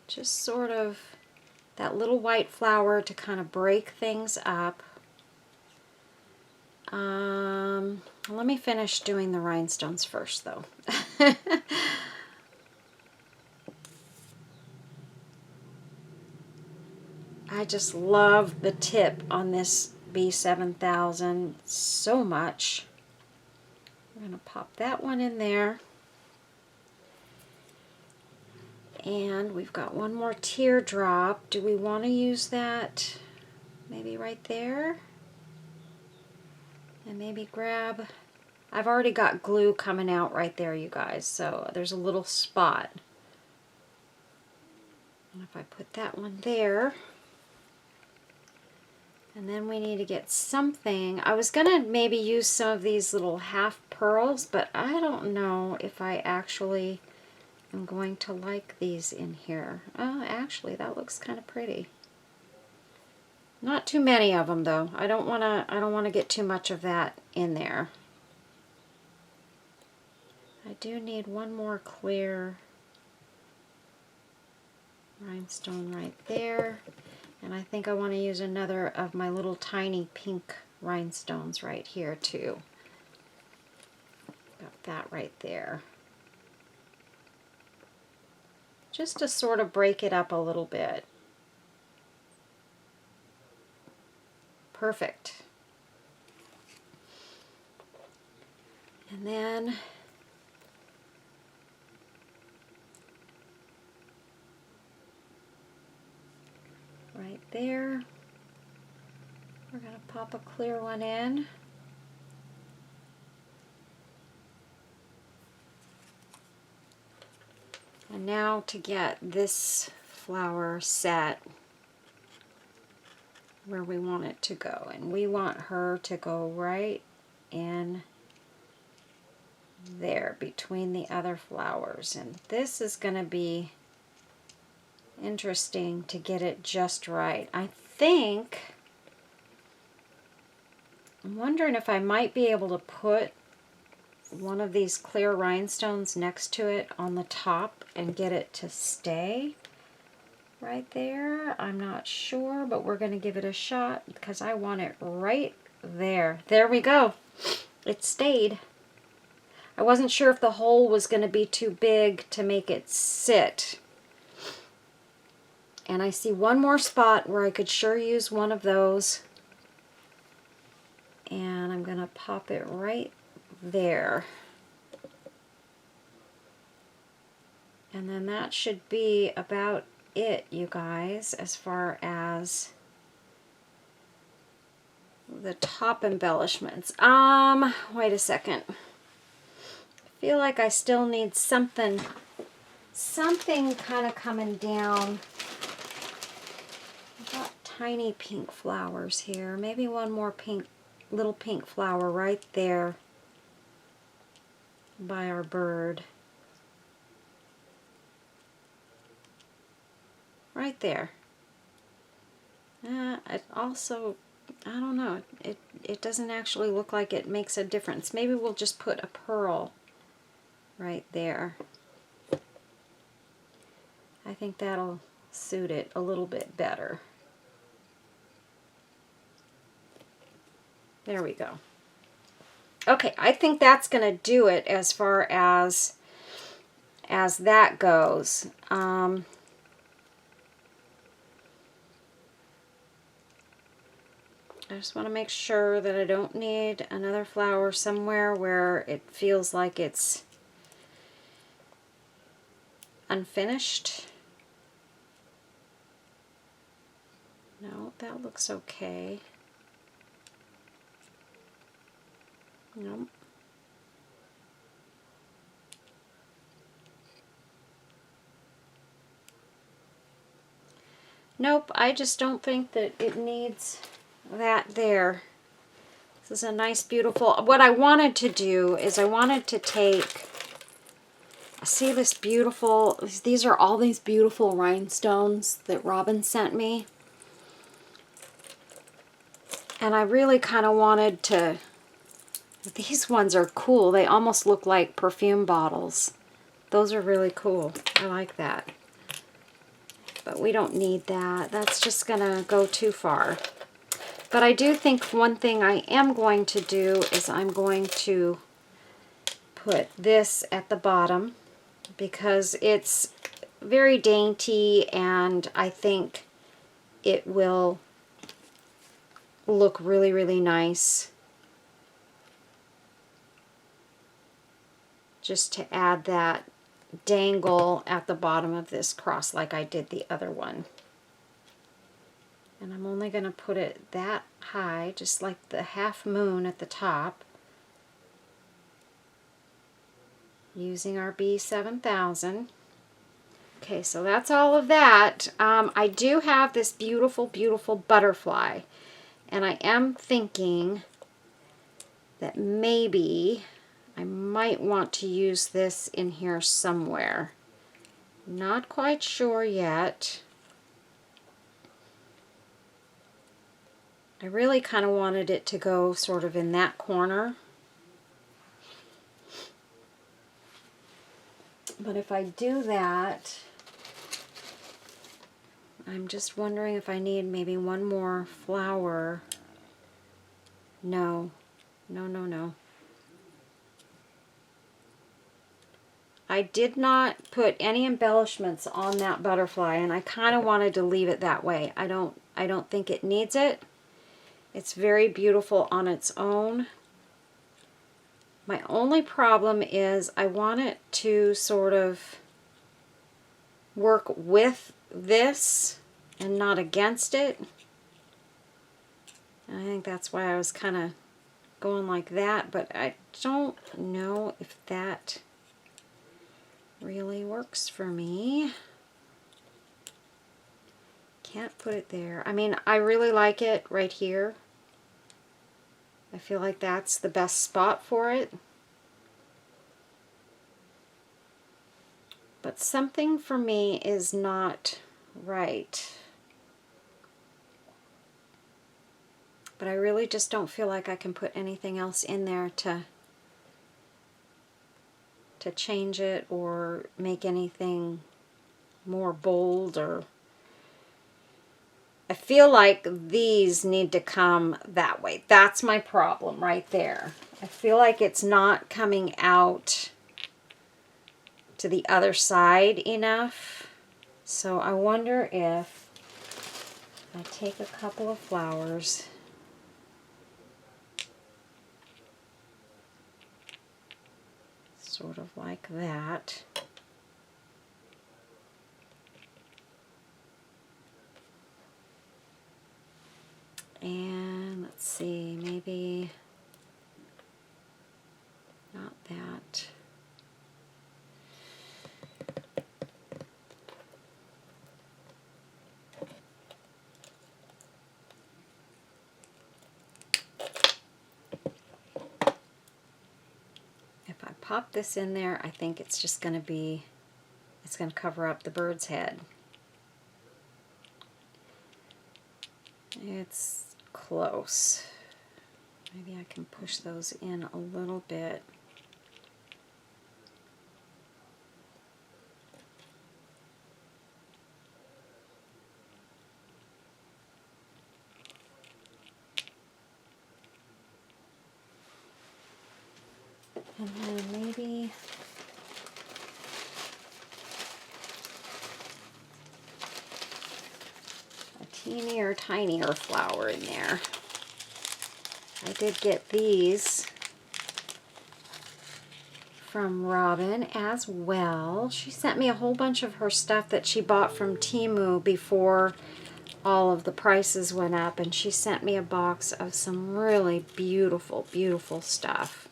just sort of that little white flower to kind of break things up. Let me finish doing the rhinestones first though. I just love the tip on this B7000 so much. I'm going to pop that one in there. And we've got one more teardrop. Do we want to use that maybe right there? And maybe grab, I've already got glue coming out right there, you guys, so there's a little spot. And if I put that one there, and then we need to get something. I was going to maybe use some of these little half pearls, but I don't know if I actually am going to like these in here. Oh, actually, that looks kind of pretty. Not too many of them though. I don't want to get too much of that in there. I do need one more clear rhinestone right there. And I think I want to use another of my little tiny pink rhinestones right here too. Got that right there. Just to sort of break it up a little bit. Perfect. And then right there, we're going to pop a clear one in. And now to get this flower set where we want it to go. And we want her to go right in there between the other flowers. And this is going to be interesting to get it just right. I'm wondering if I might be able to put one of these clear rhinestones next to it on the top and get it to stay right there. I'm not sure, but we're going to give it a shot because I want it right there. There we go. It stayed. I wasn't sure if the hole was going to be too big to make it sit. And I see one more spot where I could sure use one of those. And I'm going to pop it right there. And then that should be about it, you guys, as far as the top embellishments. Wait a second. I feel like I still need something kind of coming down. I've got tiny pink flowers here. Maybe one more pink, little pink flower right there by our bird. Right there. It also, I don't know, it doesn't actually look like it makes a difference. Maybe we'll just put a pearl right there. I think that'll suit it a little bit better. There we go. Okay, I think that's going to do it as far as that goes. I just want to make sure that I don't need another flower somewhere where it feels like it's unfinished. No, that looks okay. Nope. Nope, I just don't think that it needs that there. This is a nice, beautiful... What I wanted to do is I wanted to take... See this beautiful... These are all these beautiful rhinestones that Robin sent me. And I really kind of wanted to... These ones are cool. They almost look like perfume bottles. Those are really cool. I like that. But we don't need that. That's just going to go too far. But I do think one thing I am going to do is I'm going to put this at the bottom because it's very dainty and I think it will look really, really nice. Just to add that dangle at the bottom of this cross like I did the other one. And I'm only going to put it that high, just like the half moon at the top, using our B7000. Okay, so that's all of that. I do have this beautiful, beautiful butterfly, and I am thinking that maybe I might want to use this in here somewhere. Not quite sure yet. I really kind of wanted it to go sort of in that corner. But if I do that, I'm just wondering if I need maybe one more flower. No. No, no, no. I did not put any embellishments on that butterfly, and I kind of wanted to leave it that way. I don't think it needs it. It's very beautiful on its own. My only problem is I want it to sort of work with this and not against it. And I think that's why I was kind of going like that, but I don't know if that really works for me. Can't put it there. I mean, I really like it right here. I feel like that's the best spot for it. But something for me is not right. But I really just don't feel like I can put anything else in there to change it or make anything more bold, or I feel like these need to come that way. That's my problem right there. I feel like it's not coming out to the other side enough. So I wonder if I take a couple of flowers, sort of like that. And let's see, maybe not that. If I pop this in there, I think it's just going to be, it's going to cover up the bird's head. It's close. Maybe I can push those in a little bit. And then maybe a teenier, tinier flower in there. I did get these from Robin as well. She sent me a whole bunch of her stuff that she bought from Temu before all of the prices went up, and she sent me a box of some really beautiful, beautiful stuff.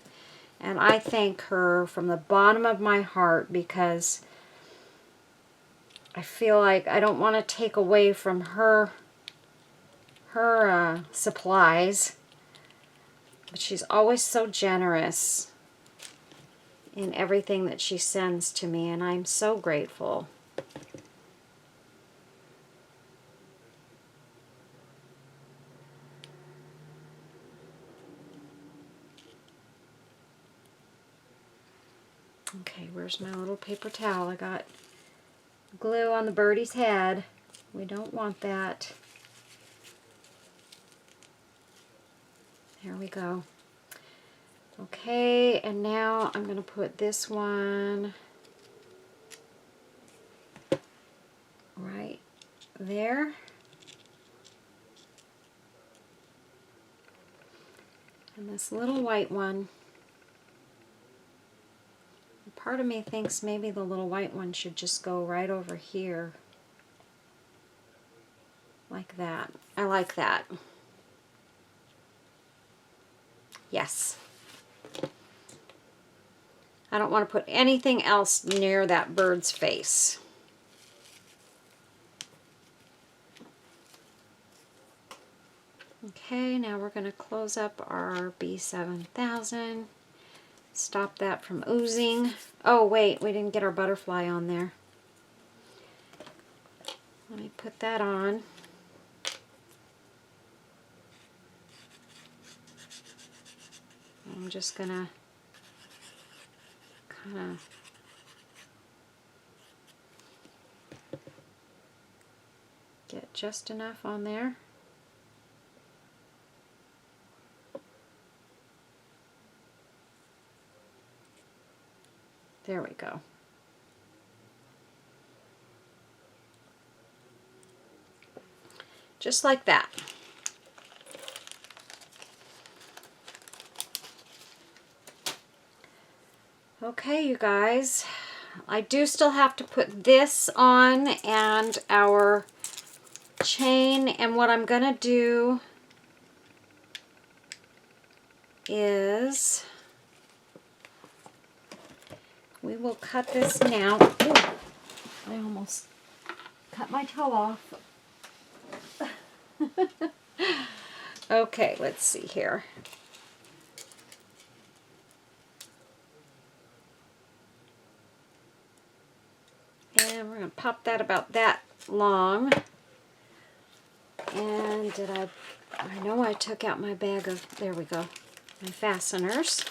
And I thank her from the bottom of my heart, because I feel like I don't want to take away from her supplies, but she's always so generous in everything that she sends to me, and I'm so grateful. Okay, where's my little paper towel? I got glue on the birdie's head. We don't want that. There we go. Okay, and now I'm going to put this one right there. And this little white one, part of me thinks maybe the little white one should just go right over here. Like that. I like that. Yes. I don't want to put anything else near that bird's face. Okay, now we're going to close up our B7000. Stop that from oozing. Oh wait, we didn't get our butterfly on there. Let me put that on. I'm just going to kind of get just enough on there. There we go. Just like that. Okay, you guys, I do still have to put this on and our chain, and what I'm going to do is we will cut this now. Ooh, I almost cut my toe off. Okay, let's see here. And we're going to pop that about that long. And I know I took out my bag of, there we go, my fasteners.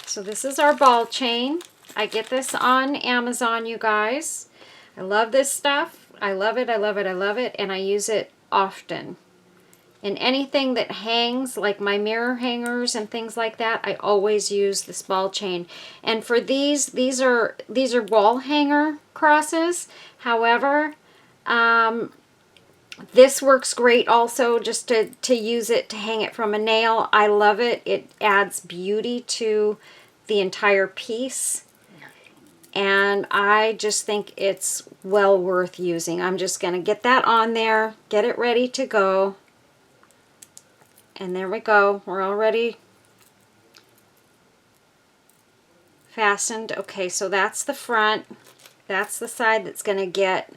So this is our ball chain. I get this on Amazon, you guys. I love this stuff. I love it, I love it, I love it, and I use it often. And anything that hangs, like my mirror hangers and things like that, I always use this ball chain. And for these are wall hanger crosses. However, this works great also just to use it to hang it from a nail. I love it. It adds beauty to the entire piece. And I just think it's well worth using. I'm just going to get that on there, get it ready to go. And there we go. We're already fastened. Okay, so that's the front. That's the side that's going to get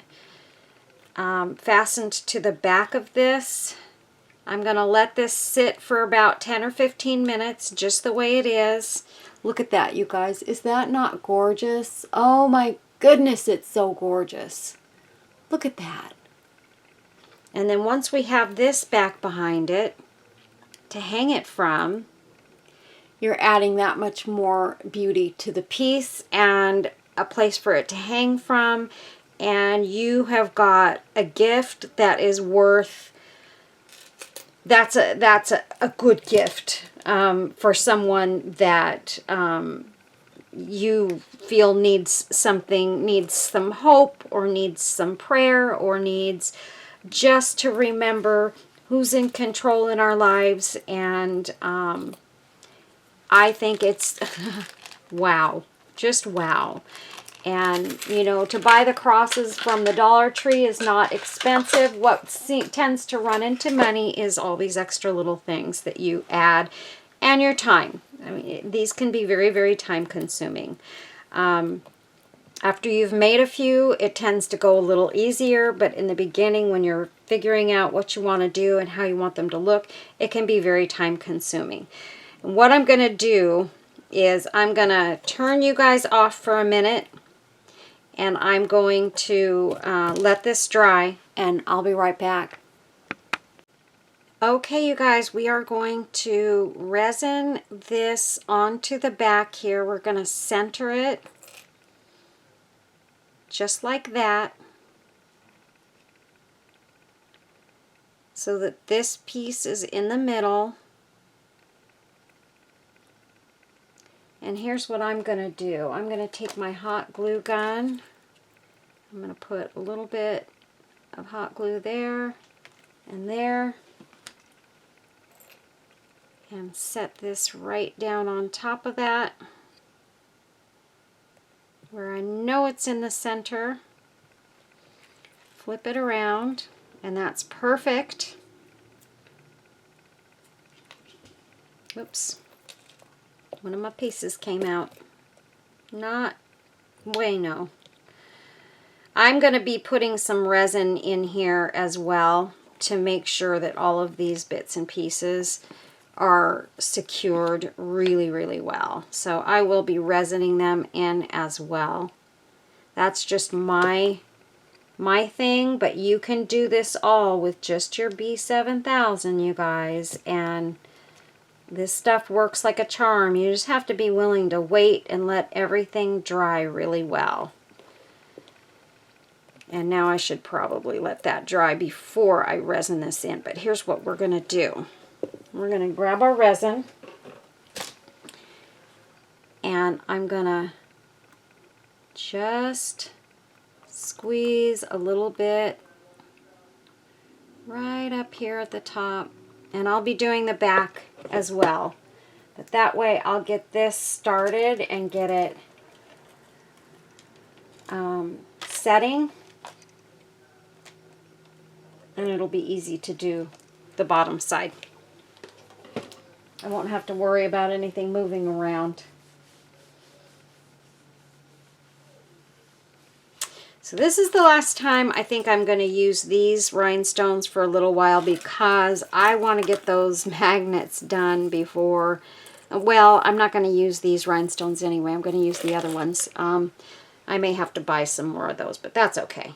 fastened to the back of this. I'm going to let this sit for about 10 or 15 minutes, just the way it is. Look at that, you guys. Is that not gorgeous? Oh my goodness, it's so gorgeous. Look at that. And then once we have this back behind it to hang it from, you're adding that much more beauty to the piece and a place for it to hang from. And you have got a gift that is worth, that's a good gift for someone that you feel needs something, needs some hope, or needs some prayer, or needs just to remember who's in control in our lives. And I think it's wow, just wow. And, you know, to buy the crosses from the Dollar Tree is not expensive. What tends to run into money is all these extra little things that you add, and your time. I mean, these can be very, very time consuming. After you've made a few, it tends to go a little easier, but in the beginning when you're figuring out what you want to do and how you want them to look, it can be very time consuming. And what I'm going to do is I'm going to turn you guys off for a minute, and I'm going to let this dry, and I'll be right back. Okay, you guys, we are going to resin this onto the back here. We're going to center it just like that, so that this piece is in the middle. And here's what I'm going to do. I'm going to take my hot glue gun. I'm going to put a little bit of hot glue there and there, and set this right down on top of that where I know it's in the center. Flip it around, and that's perfect. Oops, one of my pieces came out. Not bueno. I'm going to be putting some resin in here as well to make sure that all of these bits and pieces are secured really, really well. So I will be resining them in as well. That's just my thing, but you can do this all with just your B7000, you guys, and this stuff works like a charm. You just have to be willing to wait and let everything dry really well. And now I should probably let that dry before I resin this in, but here's what we're going to do. We're going to grab our resin, and I'm going to just squeeze a little bit right up here at the top, and I'll be doing the back as well. But that way I'll get this started and get it setting, and it'll be easy to do the bottom side. I won't have to worry about anything moving around. So this is the last time I think I'm going to use these rhinestones for a little while, because I want to get those magnets done before, well, I'm not going to use these rhinestones anyway. I'm going to use the other ones. I may have to buy some more of those, but that's okay.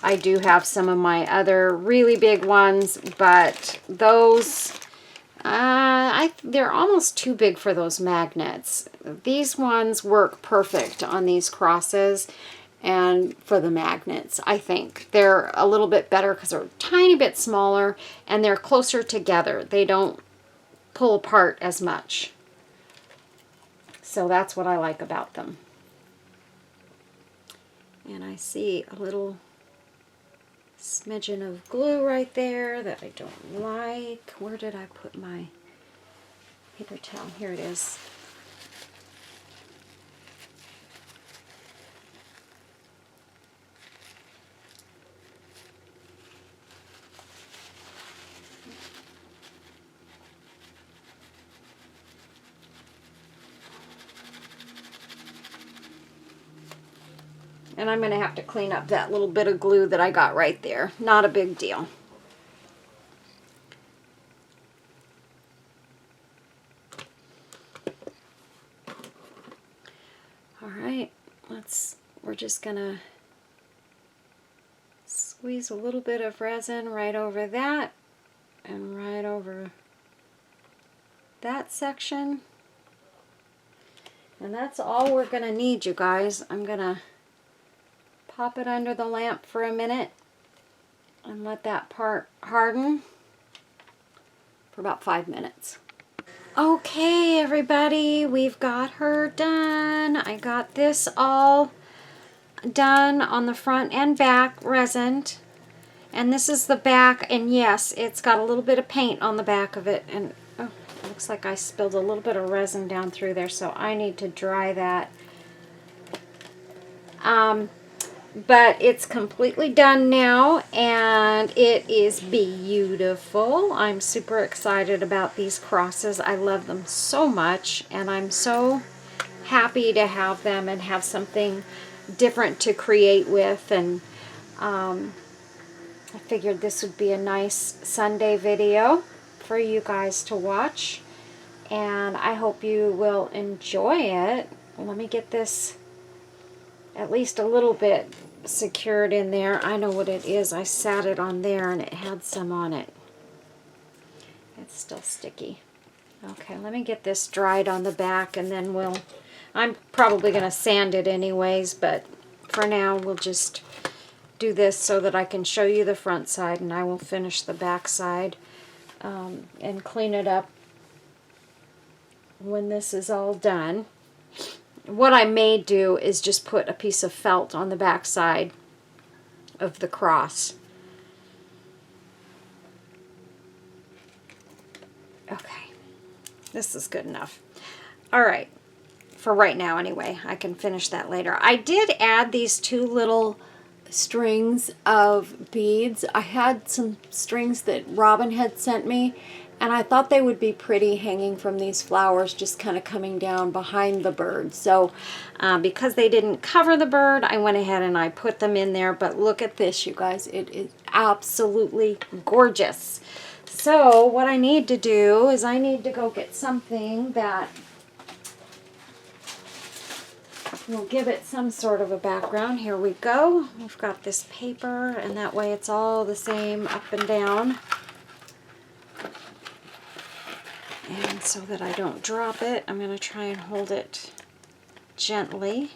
I do have some of my other really big ones, but those, they're almost too big for those magnets. These ones work perfect on these crosses, and for the magnets, I think they're a little bit better because they're a tiny bit smaller and they're closer together. They don't pull apart as much. So that's what I like about them. And I see a little smidgen of glue right there that I don't like. Where did I put my paper towel? Here it is. And I'm going to have to clean up that little bit of glue that I got right there. Not a big deal. All right, we're just going to squeeze a little bit of resin right over that and right over that section. And that's all we're going to need, you guys. I'm going to pop it under the lamp for a minute and let that part harden for about 5 minutes. Okay, everybody, we've got her done. I got this all done on the front and back, resined. And this is the back, and yes, it's got a little bit of paint on the back of it. And oh, it looks like I spilled a little bit of resin down through there, so I need to dry that. But it's completely done now, and it is beautiful. I'm super excited about these crosses. I love them so much, and I'm so happy to have them and have something different to create with. And I figured this would be a nice Sunday video for you guys to watch, and I hope you will enjoy it. Let me get this at least a little bit secured in there. I know what it is. I sat it on there and it had some on it. It's still sticky. Okay, let me get this dried on the back, and then I'm probably going to sand it anyways, but for now we'll just do this so that I can show you the front side, and I will finish the back side and clean it up when this is all done. What I may do is just put a piece of felt on the back side of the cross. Okay, this is good enough. All right, for right now anyway. I can finish that later. I did add these two little strings of beads. I had some strings that Robin had sent me, and I thought they would be pretty hanging from these flowers, just kind of coming down behind the bird. So because they didn't cover the bird, I went ahead and I put them in there. But look at this, you guys. It is absolutely gorgeous. So what I need to do is I need to go get something that will give it some sort of a background. Here we go. We've got this paper, and that way it's all the same up and down. And so that I don't drop it, I'm going to try and hold it gently.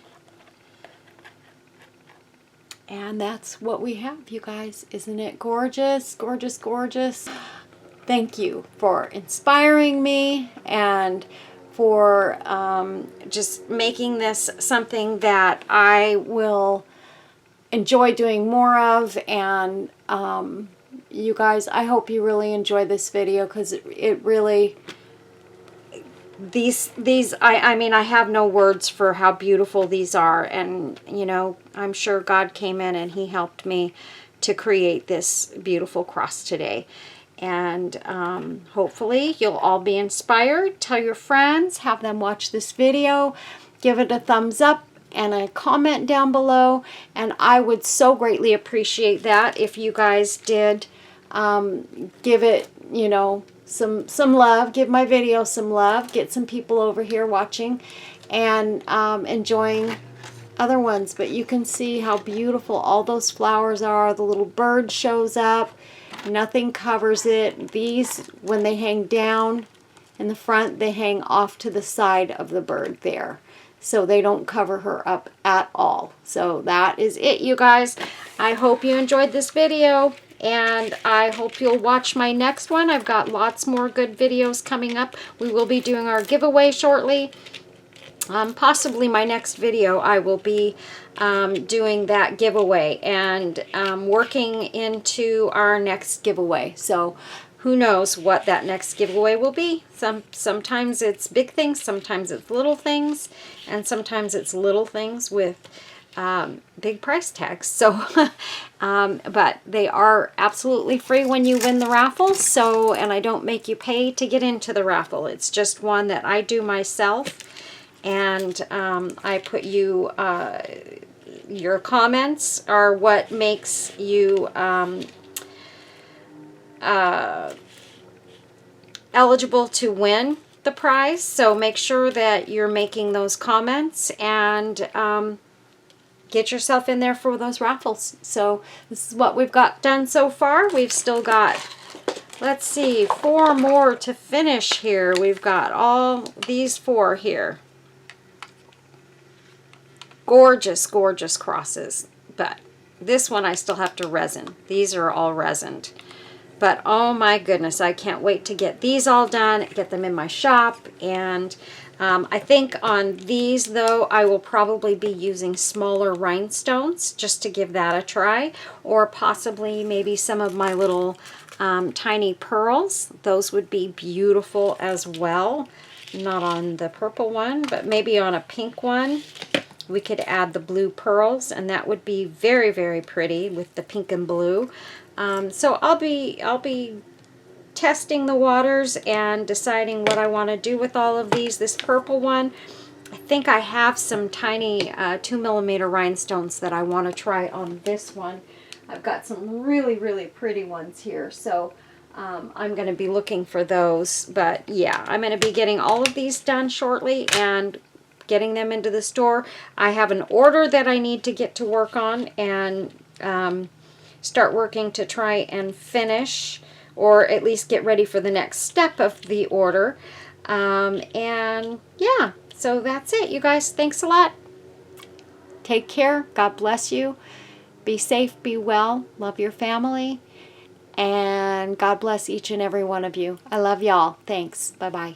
And that's what we have, you guys. Isn't it gorgeous? Gorgeous, gorgeous. Thank you for inspiring me and for just making this something that I will enjoy doing more of. And you guys, I hope you really enjoy this video, because it really... I mean, I have no words for how beautiful these are, and you know, I'm sure God came in and he helped me to create this beautiful cross today. And hopefully you'll all be inspired. Tell your friends, have them watch this video, give it a thumbs up and a comment down below, and I would so greatly appreciate that if you guys did give it, you know, some love. Give my video some love. Get some people over here watching and enjoying other ones. But you can see how beautiful all those flowers are. The little bird shows up. Nothing covers it. These, when they hang down in the front, they hang off to the side of the bird there. So they don't cover her up at all. So that is it, you guys. I hope you enjoyed this video, and I hope you'll watch my next one. I've got lots more good videos coming up. We will be doing our giveaway shortly. Possibly my next video I will be doing that giveaway and working into our next giveaway. So who knows what that next giveaway will be. Sometimes it's big things, sometimes it's little things, and sometimes it's little things with big price tags. So but they are absolutely free when you win the raffle. So, and I don't make you pay to get into the raffle. It's just one that I do myself. And I put you, your comments are what makes you eligible to win the prize. So make sure that you're making those comments and get yourself in there for those raffles. So this is what we've got done so far. We've still got, let's see, 4 more to finish here. We've got all these 4 here. Gorgeous, gorgeous crosses. But this one I still have to resin. These are all resined. But oh my goodness, I can't wait to get these all done, get them in my shop. And I think on these, though, I will probably be using smaller rhinestones just to give that a try. Or possibly maybe some of my little tiny pearls. Those would be beautiful as well. Not on the purple one, but maybe on a pink one. we could add the blue pearls, and that would be very, very pretty with the pink and blue. So I'll be testing the waters and deciding what I want to do with all of these. This purple one, I think I have some tiny 2mm rhinestones that I want to try on this one. I've got some really, really pretty ones here, so I'm going to be looking for those. But yeah, I'm going to be getting all of these done shortly and getting them into the store. I have an order that I need to get to work on and start working to try and finish, or at least get ready for the next step of the order. And yeah, so that's it, you guys. Thanks a lot. Take care. God bless you. Be safe, be well, love your family, and God bless each and every one of you. I love y'all. Thanks. Bye-bye.